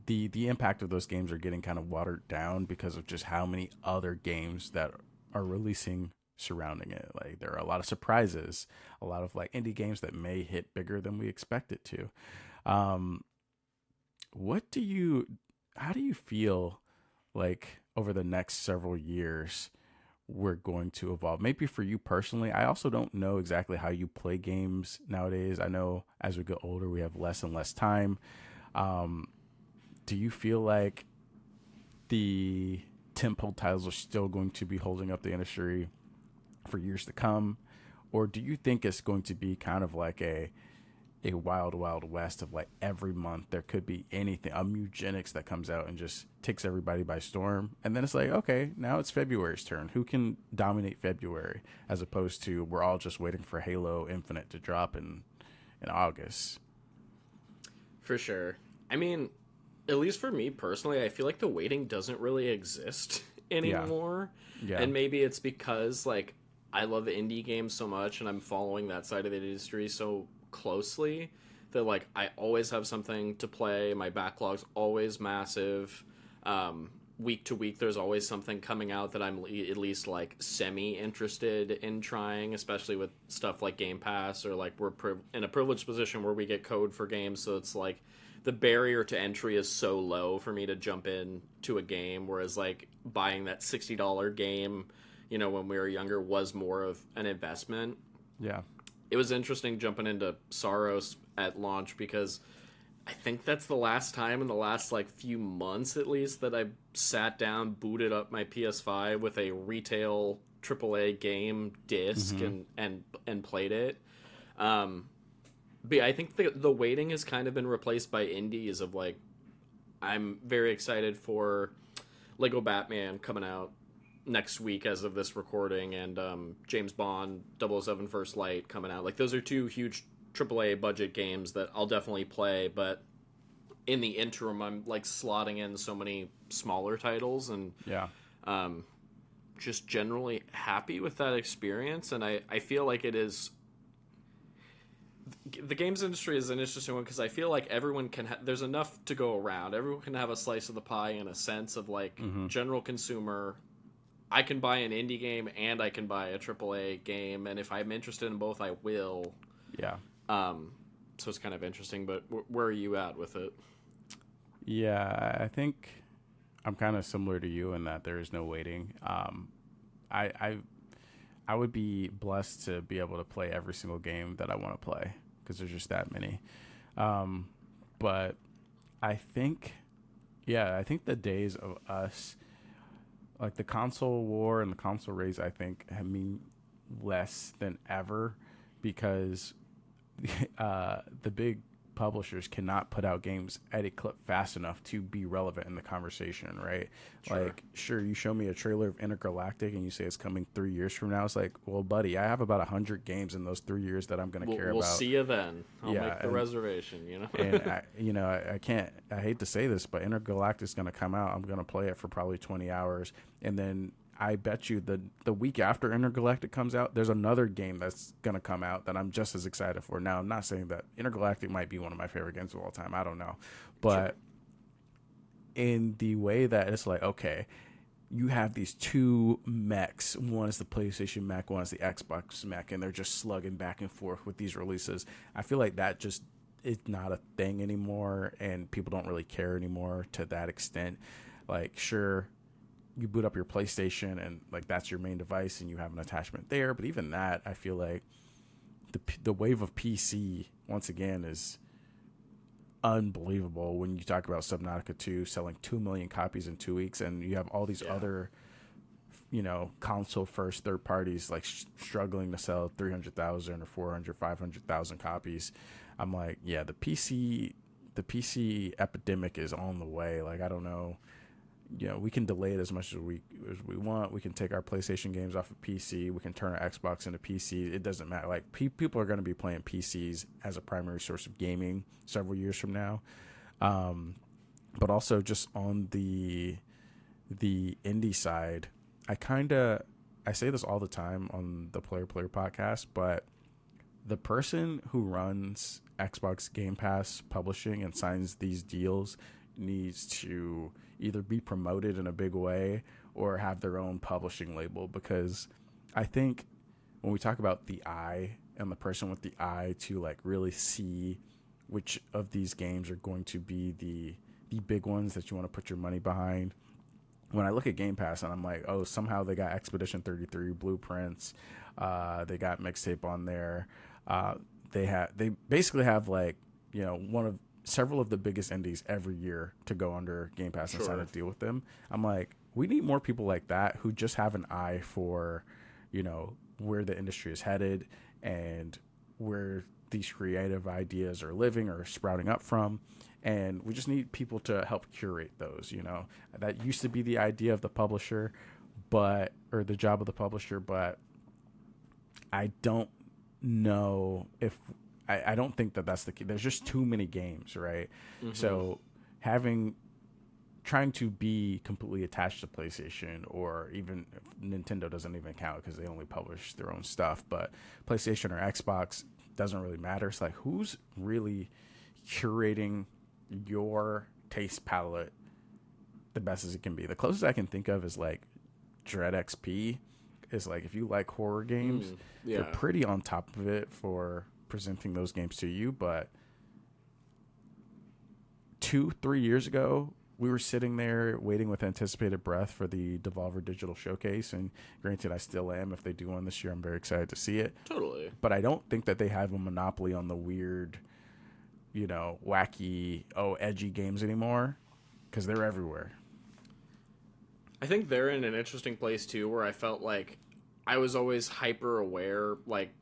the impact of those games are getting kind of watered down because of just how many other games that are releasing surrounding it. Like, there are a lot of surprises, a lot of like indie games that may hit bigger than we expect it to. How do you feel like over the next several years we're going to evolve? Maybe for you personally. I also don't know exactly how you play games nowadays. I know as we get older, we have less and less time. Do you feel like the tentpole titles are still going to be holding up the industry for years to come? Or do you think it's going to be kind of like a wild, wild west of like every month there could be anything, a Mugenics that comes out and just takes everybody by storm? And then it's like, okay, now it's February's turn. Who can dominate February? As opposed to we're all just waiting for Halo Infinite to drop in August. For sure. I mean, at least for me personally, I feel like the waiting doesn't really exist anymore. Yeah. And maybe it's because, like, I love indie games so much and I'm following that side of the industry so closely that, like, I always have something to play. My backlog's always massive. Week to week, there's always something coming out that I'm at least, like, semi-interested in trying, especially with stuff like Game Pass, or, like, we're in a privileged position where we get code for games, so it's, like, the barrier to entry is so low for me to jump in to a game, whereas, like, buying that $60 game, you know, when we were younger was more of an investment. Yeah. It was interesting jumping into Saros at launch because I think that's the last time in the last, like, few months at least that I sat down, booted up my PS5 with a retail AAA game disc and played it. But yeah, I think the waiting has kind of been replaced by indies of, like, I'm very excited for Lego Batman coming out next week as of this recording, and James Bond 007 First Light coming out. Like, those are two huge AAA budget games that I'll definitely play, but in the interim, I'm, like, slotting in so many smaller titles, and just generally happy with that experience. And I feel like it is... The games industry is an interesting one because I feel like everyone can... there's enough to go around. Everyone can have a slice of the pie in a sense of, like, general consumer. I can buy an indie game and I can buy a AAA game, and if I'm interested in both, I will. Yeah. So it's kind of interesting, but where are you at with it? Yeah, I think I'm kind of similar to you in that there is no waiting. I would be blessed to be able to play every single game that I want to play because there's just that many. But I think the days of us, like the console war and the console race, I think have mean less than ever because the big publishers cannot put out games at a clip fast enough to be relevant in the conversation, right? Sure. Like, sure, you show me a trailer of Intergalactic and you say it's coming 3 years from now. It's like, well, buddy, I have about 100 games in those 3 years that I'm going to care about. We'll see you then. I'll make the reservation, you know? And, I hate to say this, but Intergalactic's going to come out. I'm going to play it for probably 20 hours. And then I bet you the week after Intergalactic comes out, there's another game that's going to come out that I'm just as excited for. Now, I'm not saying that Intergalactic might be one of my favorite games of all time. I don't know. But in the way that it's like, okay, you have these two mechs. One is the PlayStation mech, one is the Xbox mech, and they're just slugging back and forth with these releases. I feel like that just is not a thing anymore, and people don't really care anymore to that extent. Like, sure, you boot up your PlayStation and, like, that's your main device and you have an attachment there, but even that, I feel like the wave of PC once again is unbelievable. When you talk about Subnautica 2 selling 2 million copies in 2 weeks, and you have all these other, console first third parties like struggling to sell 300,000 or 400, 500,000 copies. I'm like, yeah, the PC epidemic is on the way. Like, I don't know. We can delay it as much as we want. We can take our PlayStation games off of PC. We can turn our Xbox into PC. It doesn't matter. Like, people are going to be playing PCs as a primary source of gaming several years from now. But also just on the indie side, I say this all the time on the Player podcast, but the person who runs Xbox Game Pass publishing and signs these deals needs to either be promoted in a big way or have their own publishing label, because I think when we talk about the eye and the person with the eye to, like, really see which of these games are going to be the big ones that you want to put your money behind, when I look at Game Pass and I'm like, oh, somehow they got Expedition 33, Blueprints, they got Mixtape on there, they basically have, like, one of several of the biggest indies every year to go under Game Pass and sign a deal with them. I'm like, we need more people like that who just have an eye for, where the industry is headed and where these creative ideas are living or sprouting up from. And we just need people to help curate those, That used to be the idea of the publisher, or the job of the publisher, but I don't know if I don't think that that's the key. There's just too many games, right? Mm-hmm. So trying to be completely attached to PlayStation, or even Nintendo doesn't even count because they only publish their own stuff, but PlayStation or Xbox doesn't really matter. It's like, who's really curating your taste palette the best as it can be? The closest I can think of is like Dread XP. Is like, if you like horror games, they're pretty on top of it for presenting those games to you. But 2-3 years ago, we were sitting there waiting with anticipated breath for the Devolver Digital Showcase, and granted, I still am. If they do one this year, I'm very excited to see it. Totally. But I don't think that they have a monopoly on the weird, wacky, edgy games anymore, because they're everywhere. I think they're in an interesting place, too, where I felt like I was always hyper aware, like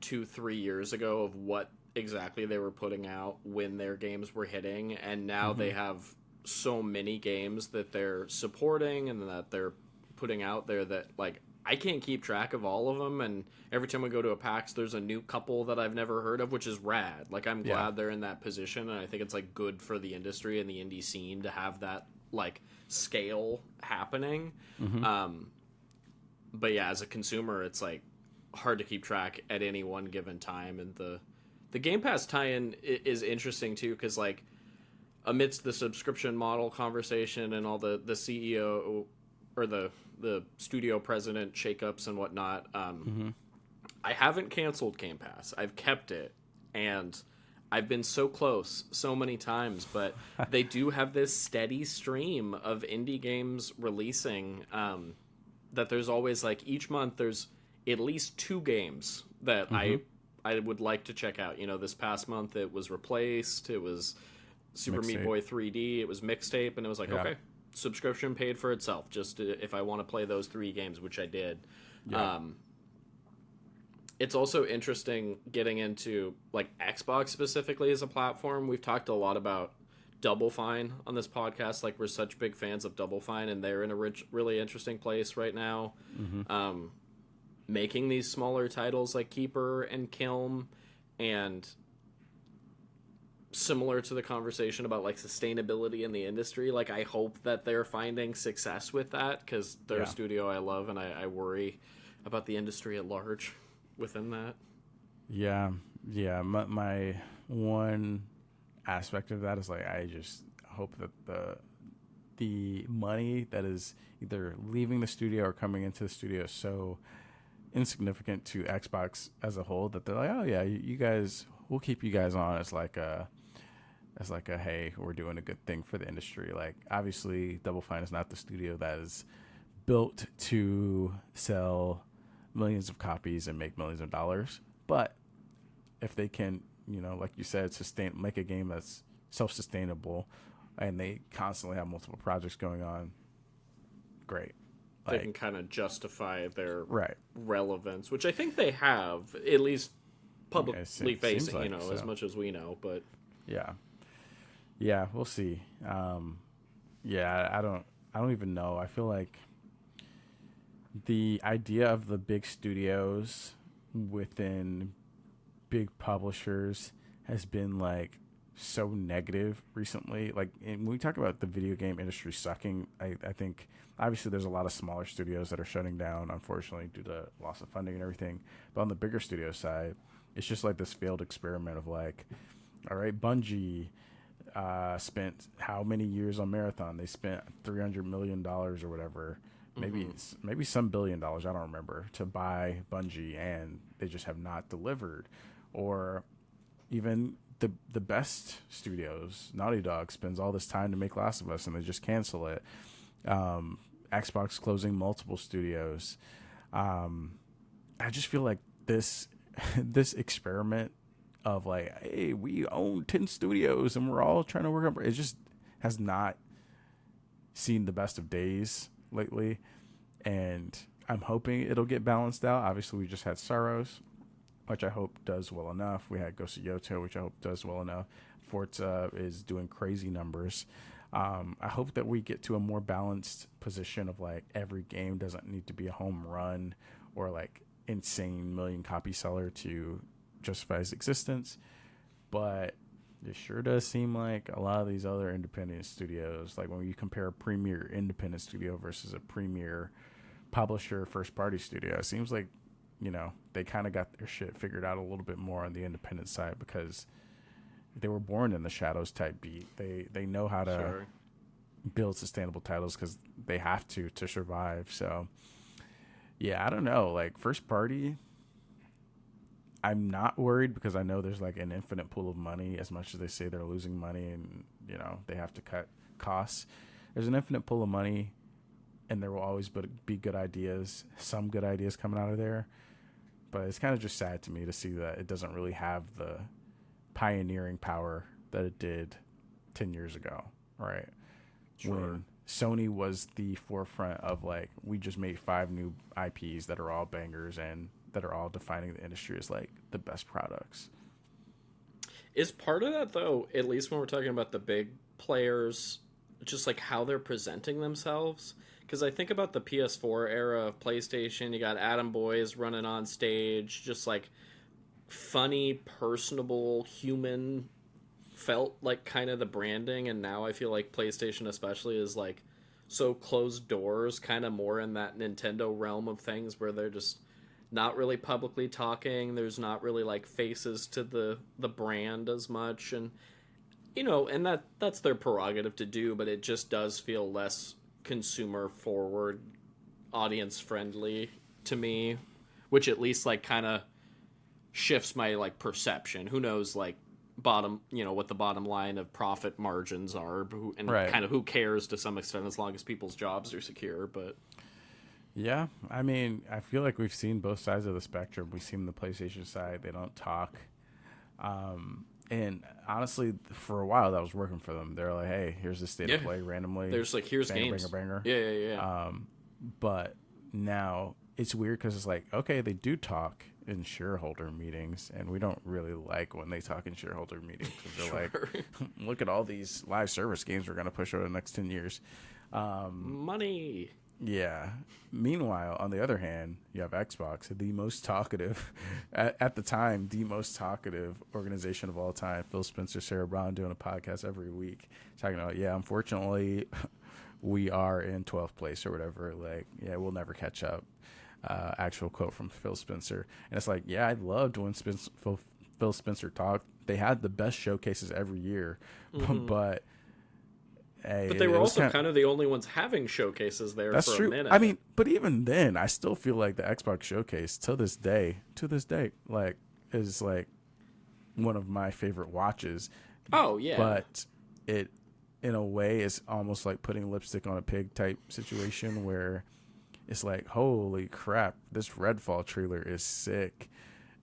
2-3 years ago, of what exactly they were putting out when their games were hitting, and now they have so many games that they're supporting and that they're putting out there that, like, I can't keep track of all of them, and every time I go to a PAX, there's a new couple that I've never heard of, which is rad. Like, I'm glad they're in that position, and I think it's, like, good for the industry and the indie scene to have that, like, scale happening. But yeah, as a consumer, it's, like, hard to keep track at any one given time, and the Game Pass tie-in is interesting, too, because, like, amidst the subscription model conversation and all the CEO or the studio president shakeups and whatnot, I haven't canceled Game Pass. I've kept it, and I've been so close so many times, but they do have this steady stream of indie games releasing, that there's always, like, each month there's at least 2 games that I would like to check out. This past month it was Replaced, it was Super Meat Boy 3D, it was Mixtape, and it was like, okay, subscription paid for itself, just if I want to play those 3 games, which I did. It's also interesting getting into, like, Xbox specifically as a platform. We've talked a lot about Double Fine on this podcast. Like, we're such big fans of Double Fine, and they're in a really interesting place right now, making these smaller titles like Keeper and Kiln, and similar to the conversation about, like, sustainability in the industry, like, I hope that they're finding success with that, because they're a studio I love, and I worry about the industry at large within that. My one aspect of that is, like, I just hope that the money that is either leaving the studio or coming into the studio is so insignificant to Xbox as a whole that they're like, oh yeah, you guys, we'll keep you guys on as like a hey, we're doing a good thing for the industry. Like, obviously Double Fine is not the studio that is built to sell millions of copies and make millions of dollars, but if they can, like you said, make a game that's self-sustainable, and they constantly have multiple projects going on, great. They can kind of justify their relevance, which I think they have, at least publicly facing, like, as much as we know. But yeah, we'll see. I don't even know. I feel like the idea of the big studios within big publishers has been, like, so negative recently. Like, when we talk about the video game industry sucking, I think obviously there's a lot of smaller studios that are shutting down, unfortunately, due to loss of funding and everything. But on the bigger studio side, it's just like this failed experiment of, like, all right, Bungie spent how many years on Marathon? They spent $300 million or whatever, maybe some $1 billion, I don't remember, to buy Bungie, and they just have not delivered. Or even the best studios, Naughty Dog, spends all this time to make Last of Us, and they just cancel it. Xbox closing multiple studios. I just feel like this experiment of, like, hey, we own 10 studios and we're all trying to work on it, just has not seen the best of days lately, and I'm hoping it'll get balanced out. Obviously, we just had Sorrows, which I hope does well enough. We had Ghost of Yoto, which I hope does well enough. Forza is doing crazy numbers. I hope that we get to a more balanced position of, like, every game doesn't need to be a home run or, like, insane million copy seller to justify its existence. But It sure does seem like a lot of these other independent studios, like when you compare a premier independent studio versus a premier publisher first party studio, it seems like, they kind of got their shit figured out a little bit more on the independent side because they were born in the shadows type beat. They know how to build sustainable titles because they have to survive. So yeah, I don't know. Like first party, I'm not worried because I know there's like an infinite pool of money. As much as they say they're losing money and they have to cut costs, there's an infinite pool of money, and there will always be good ideas, some good ideas coming out of there. But it's kind of just sad to me to see that it doesn't really have the pioneering power that it did 10 years ago, right? Sure. When Sony was the forefront of like, we just made 5 new IPs that are all bangers and that are all defining the industry as like the best products. Is part of that though, at least when we're talking about the big players, just like how they're presenting themselves? Because I think about the PS4 era of PlayStation, you got Atom Boys running on stage, just like funny, personable, human, felt like kind of the branding. And now I feel like PlayStation especially is like so closed doors, kind of more in that Nintendo realm of things where they're just not really publicly talking. There's not really like faces to the brand as much, and and that's their prerogative to do, but it just does feel less consumer forward, audience friendly to me, which at least like kind of shifts my like perception. Who knows like bottom, what the bottom line of profit margins are, and kind of who cares to some extent as long as people's jobs are secure. But yeah, I mean, I feel like we've seen both sides of the spectrum. We've seen the PlayStation side; they don't talk. And honestly, for a while, that was working for them. They're like, "Hey, here's the state of play randomly. There's like here's banger, games, banger." Yeah. But now it's weird because it's like, okay, they do talk in shareholder meetings, and we don't really like when they talk in shareholder meetings because they're like, "Look at all these live service games we're going to push over the next 10 years." Money. Yeah. Meanwhile, on the other hand, you have Xbox, the most talkative, at the time, the most talkative organization of all time. Phil Spencer, Sarah Brown doing a podcast every week talking about, yeah, unfortunately, we are in 12th place or whatever. Like, yeah, we'll never catch up. Actual quote from Phil Spencer. And it's like, yeah, I loved when Phil Spencer talked. They had the best showcases every year, but... Hey, but they were also kind of the only ones having showcases there for a minute. I mean, but even then, I still feel like the Xbox showcase to this day, like, is like one of my favorite watches. Oh, yeah. But it, in a way, is almost like putting lipstick on a pig type situation where it's like, holy crap, this Redfall trailer is sick.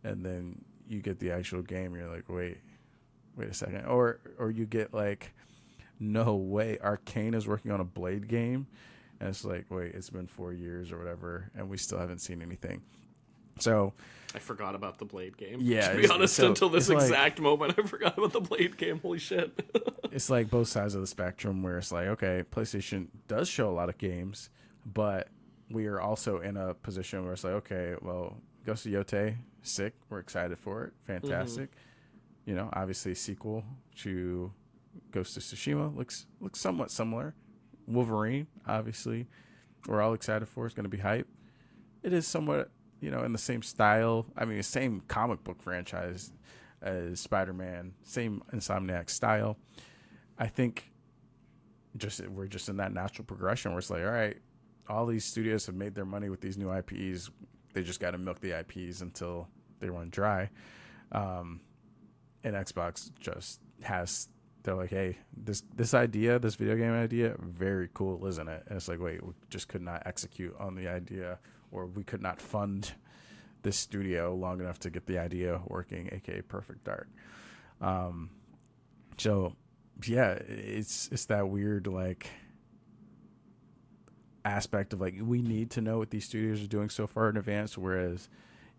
And then you get the actual game, you're like, wait a second. Or you get like, no way, Arcane is working on a Blade game, and it's like, wait, it's been 4 years or whatever, and we still haven't seen anything. So I forgot about the Blade game. Yeah, to be honest, until this exact moment, I forgot about the Blade game. Holy shit! It's like both sides of the spectrum, where it's like, okay, PlayStation does show a lot of games, but we are also in a position where it's like, okay, well, Ghost of Yotei, sick, we're excited for it, fantastic. Obviously, sequel to Ghost of Tsushima looks somewhat similar. Wolverine, obviously, we're all excited for. It's going to be hype. It is somewhat, in the same style. I mean, the same comic book franchise as Spider-Man, same Insomniac style. I think we're just in that natural progression where it's like, all right, all these studios have made their money with these new IPs. They just got to milk the IPs until they run dry. And Xbox just has... They're like, hey, this video game idea, very cool, isn't it? And it's like, wait, we just could not execute on the idea, or we could not fund this studio long enough to get the idea working, aka Perfect Dark. So yeah, it's that weird like aspect of like, we need to know what these studios are doing so far in advance, whereas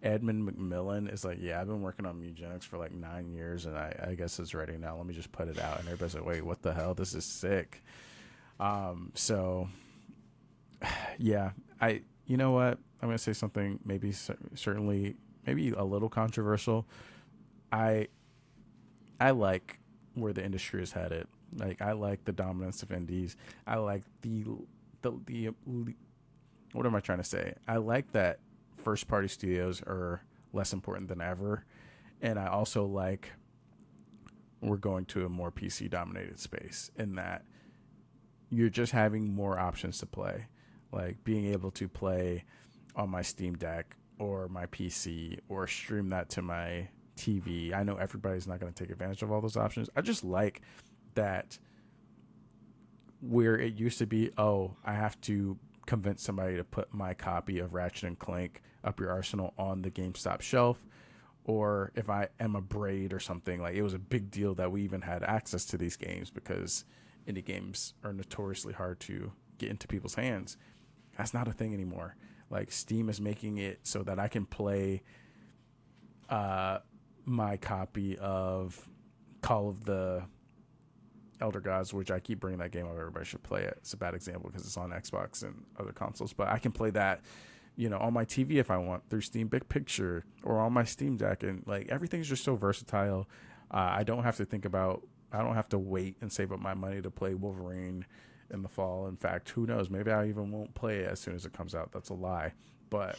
Edmund McMillan is like, yeah, I've been working on Mugenics for like 9 years, and I guess it's ready now. Let me just put it out. And everybody's like, wait, what the hell? This is sick. So, yeah, you know what? I'm going to say something maybe certainly maybe a little controversial. I like where the industry is headed. Like, I like the dominance of indies. I like the what am I trying to say? I like that first party studios are less important than ever. And I also like we're going to a more PC dominated space in that you're just having more options to play. Like being able to play on my Steam Deck or my PC or stream that to my TV. I know everybody's not going to take advantage of all those options. I just like that where it used to be, oh, I have to convince somebody to put my copy of Ratchet and Clank Up Your Arsenal on the GameStop shelf. Or if I am a Braid or something, like it was a big deal that we even had access to these games because indie games are notoriously hard to get into people's hands. That's not a thing anymore. Like Steam is making it so that I can play my copy of Call of the Elder Gods, which I keep bringing that game up. Everybody should play it. It's a bad example because it's on Xbox and other consoles, but I can play that, you know, on my TV if I want through Steam Big Picture or on my Steam Deck. And like everything's just so versatile. I don't have to wait and save up my money to play Wolverine in the fall. In fact, who knows? Maybe I even won't play it as soon as it comes out. That's a lie. But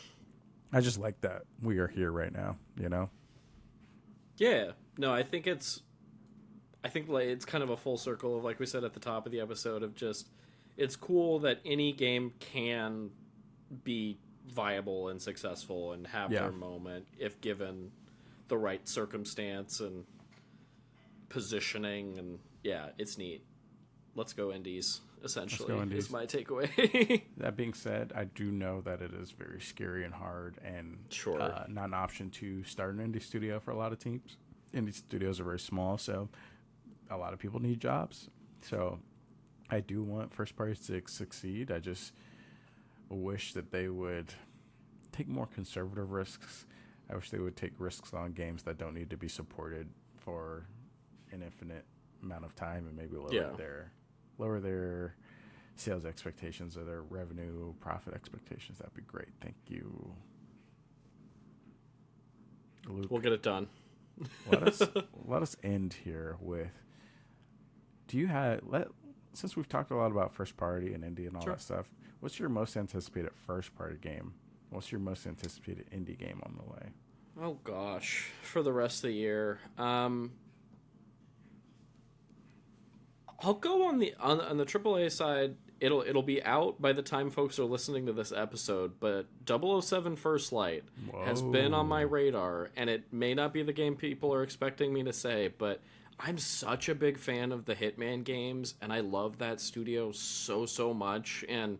I just like that we are here right now, you know? Yeah. No, I think like it's kind of a full circle of, like we said at the top of the episode, of just, it's cool that any game can be viable and successful and have their moment if given the right circumstance and positioning. And yeah, it's neat. Let's go indies, essentially, is my takeaway. That being said, I do know that it is very scary and hard and not an option to start an indie studio for a lot of teams. Indie studios are very small, so a lot of people need jobs. So I do want first parties to succeed. I just wish that they would take more conservative risks. I wish they would take risks on games that don't need to be supported for an infinite amount of time and maybe lower their sales expectations or their revenue profit expectations. That'd be great. Thank you, Luke. We'll get it done. let us end here with, since we've talked a lot about first party and indie and all that stuff, what's your most anticipated first party game? What's your most anticipated indie game on the way? Oh gosh, for the rest of the year, I'll go on the AAA side. It'll be out by the time folks are listening to this episode, but 007 First Light has been on my radar, and it may not be the game people are expecting me to say, but I'm such a big fan of the Hitman games, and I love that studio so much, and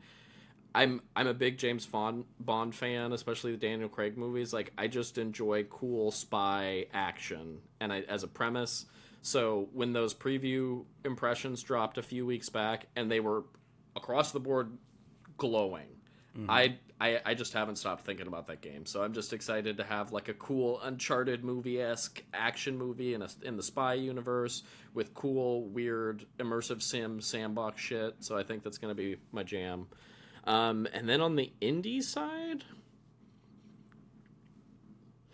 I'm a big James Bond fan, especially the Daniel Craig movies. Like, I just enjoy cool spy action, and as a premise. So when those preview impressions dropped a few weeks back, and they were across the board glowing, I just haven't stopped thinking about that game. So I'm just excited to have like a cool Uncharted movie-esque action movie in the spy universe with cool, weird, immersive sandbox shit. So I think that's going to be my jam. And then on the indie side,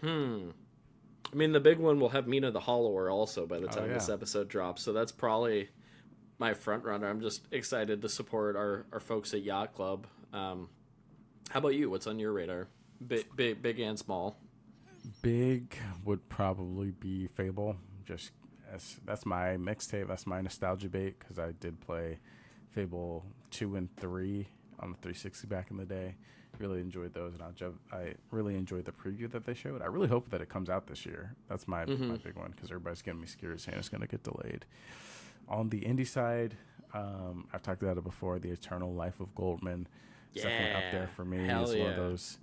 I mean, the big one will have Mina the Hollower also by the time this episode drops. So that's probably my front runner. I'm just excited to support our folks at Yacht Club. How about you? What's on your radar? Big and small. Big would probably be Fable. That's my mixtape. That's my nostalgia bait because I did play Fable 2 and 3 on the 360 back in the day. Really enjoyed those, and I really enjoyed the preview that they showed. I really hope that it comes out this year. That's my big one because everybody's getting me scared saying it's going to get delayed. On the indie side, I've talked about it before. The Eternal Life of Goldman is definitely up there for me. It's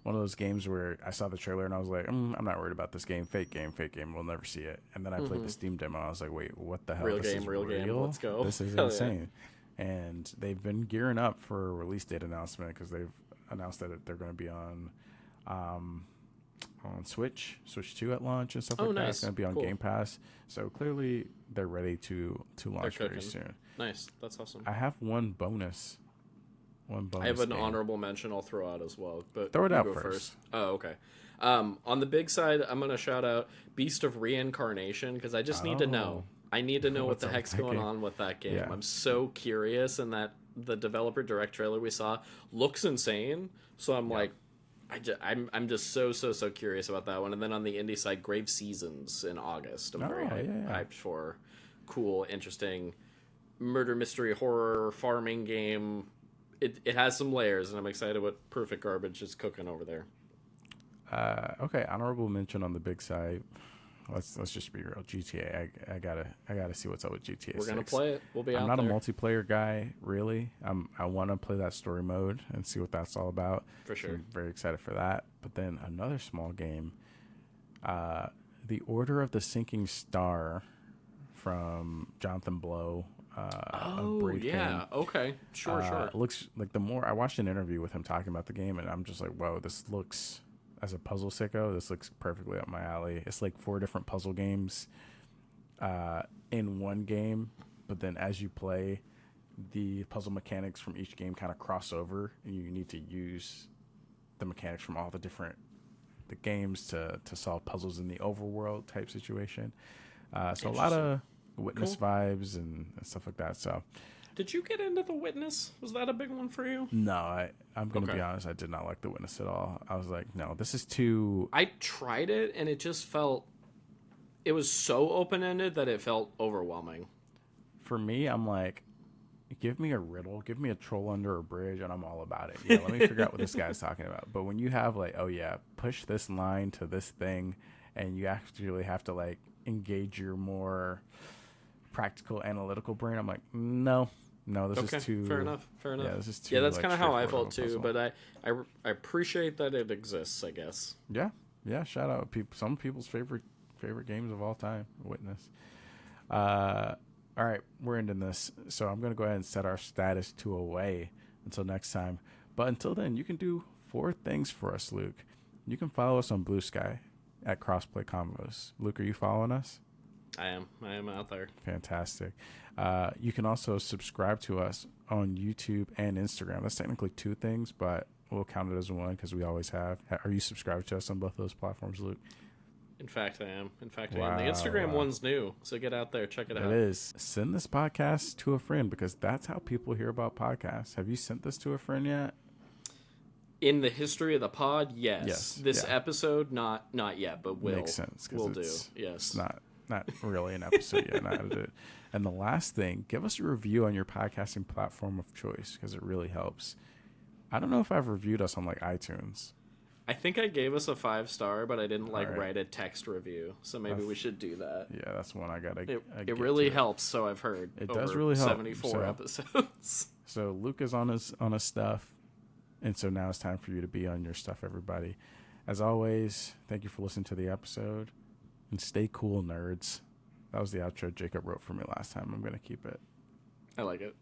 one of those games where I saw the trailer and I was like, I'm not worried about this game. Fake game. We'll never see it. And then I played the Steam demo. And I was like, wait, what the hell? Real game. Let's go. This is insane. Yeah. And they've been gearing up for a release date announcement because they've announced that they're going to be on Switch 2 at launch and stuff like that. It's going to be on Game Pass. So clearly they're ready to launch very soon. Nice. That's awesome. I have one bonus. I have an honorable mention I'll throw out as well. But throw it out first. Oh, okay. On the big side, I'm going to shout out Beast of Reincarnation because I just need to know. I need to know what What's the up heck's with that going game? on with that game. Yeah. I'm so curious, and that the developer direct trailer we saw looks insane. So I'm like, I'm just so curious about that one. And then on the indie side, Grave Seasons in August. I'm very hyped for cool, interesting murder mystery horror farming game. It has some layers, and I'm excited what Perfect Garbage is cooking over there. Okay, honorable mention on the big side. Let's just be real. GTA. I gotta see what's up with GTA. We're 6. gonna play it. We'll be out I'm not there. a multiplayer guy, really. I want to play that story mode and see what that's all about. For sure. So I'm very excited for that. But then another small game, The Order of the Sinking Star, from Jonathan Blow. Yeah. Okay. Sure. It looks like I watched an interview with him talking about the game, and I'm just like, whoa, this looks, as a puzzle sicko, this looks perfectly up my alley. It's like 4 different puzzle games in one game, but then as you play, the puzzle mechanics from each game kind of cross over, and you need to use the mechanics from all the games to solve puzzles in the overworld type situation. So a lot of Witness vibes and stuff like that. So, did you get into The Witness? Was that a big one for you? No, I'm going to be honest. I did not like The Witness at all. I was like, no, this is too. I tried it, and it just felt. It was so open ended that it felt overwhelming. For me, I'm like, give me a riddle, give me a troll under a bridge, and I'm all about it. Yeah, let me figure out what this guy's talking about. But when you have like, oh yeah, push this line to this thing, and you actually have to like engage your more practical analytical brain, I'm like, no, this is too fair enough. Yeah, this is too. Yeah, that's kind of how I felt too. But I appreciate that it exists, I guess. Yeah. Shout out some people's favorite games of all time. Witness. All right, we're ending this, so I'm gonna go ahead and set our status to away until next time. But until then, you can do 4 things for us, Luke. You can follow us on BlueSky at Crossplay Convos. Luke, are you following us? I am out there. Fantastic. You can also subscribe to us on YouTube and Instagram. That's technically 2 things, but we'll count it as one because we always have. Are you subscribed to us on both those platforms, Luke? In fact, I am. The Instagram one's new, so get out there, check it out. It is. Send this podcast to a friend, because that's how people hear about podcasts. Have you sent this to a friend yet? In the history of the pod, yes. This episode, not yet, but will. Makes sense. Will do. Yes. It's not really an episode yet. Not edited. And the last thing, give us a review on your podcasting platform of choice, because it really helps. I don't know if I've reviewed us on like iTunes. I think I gave us a 5-star, but I didn't write a text review, so maybe we should do that. Yeah, that's one I gotta. It really helps. So I've heard. It does really help. 74 episodes. So Luke is on his stuff, and so now it's time for you to be on your stuff, everybody. As always, thank you for listening to the episode, and stay cool, nerds. That was the outro Jacob wrote for me last time. I'm gonna keep it. I like it.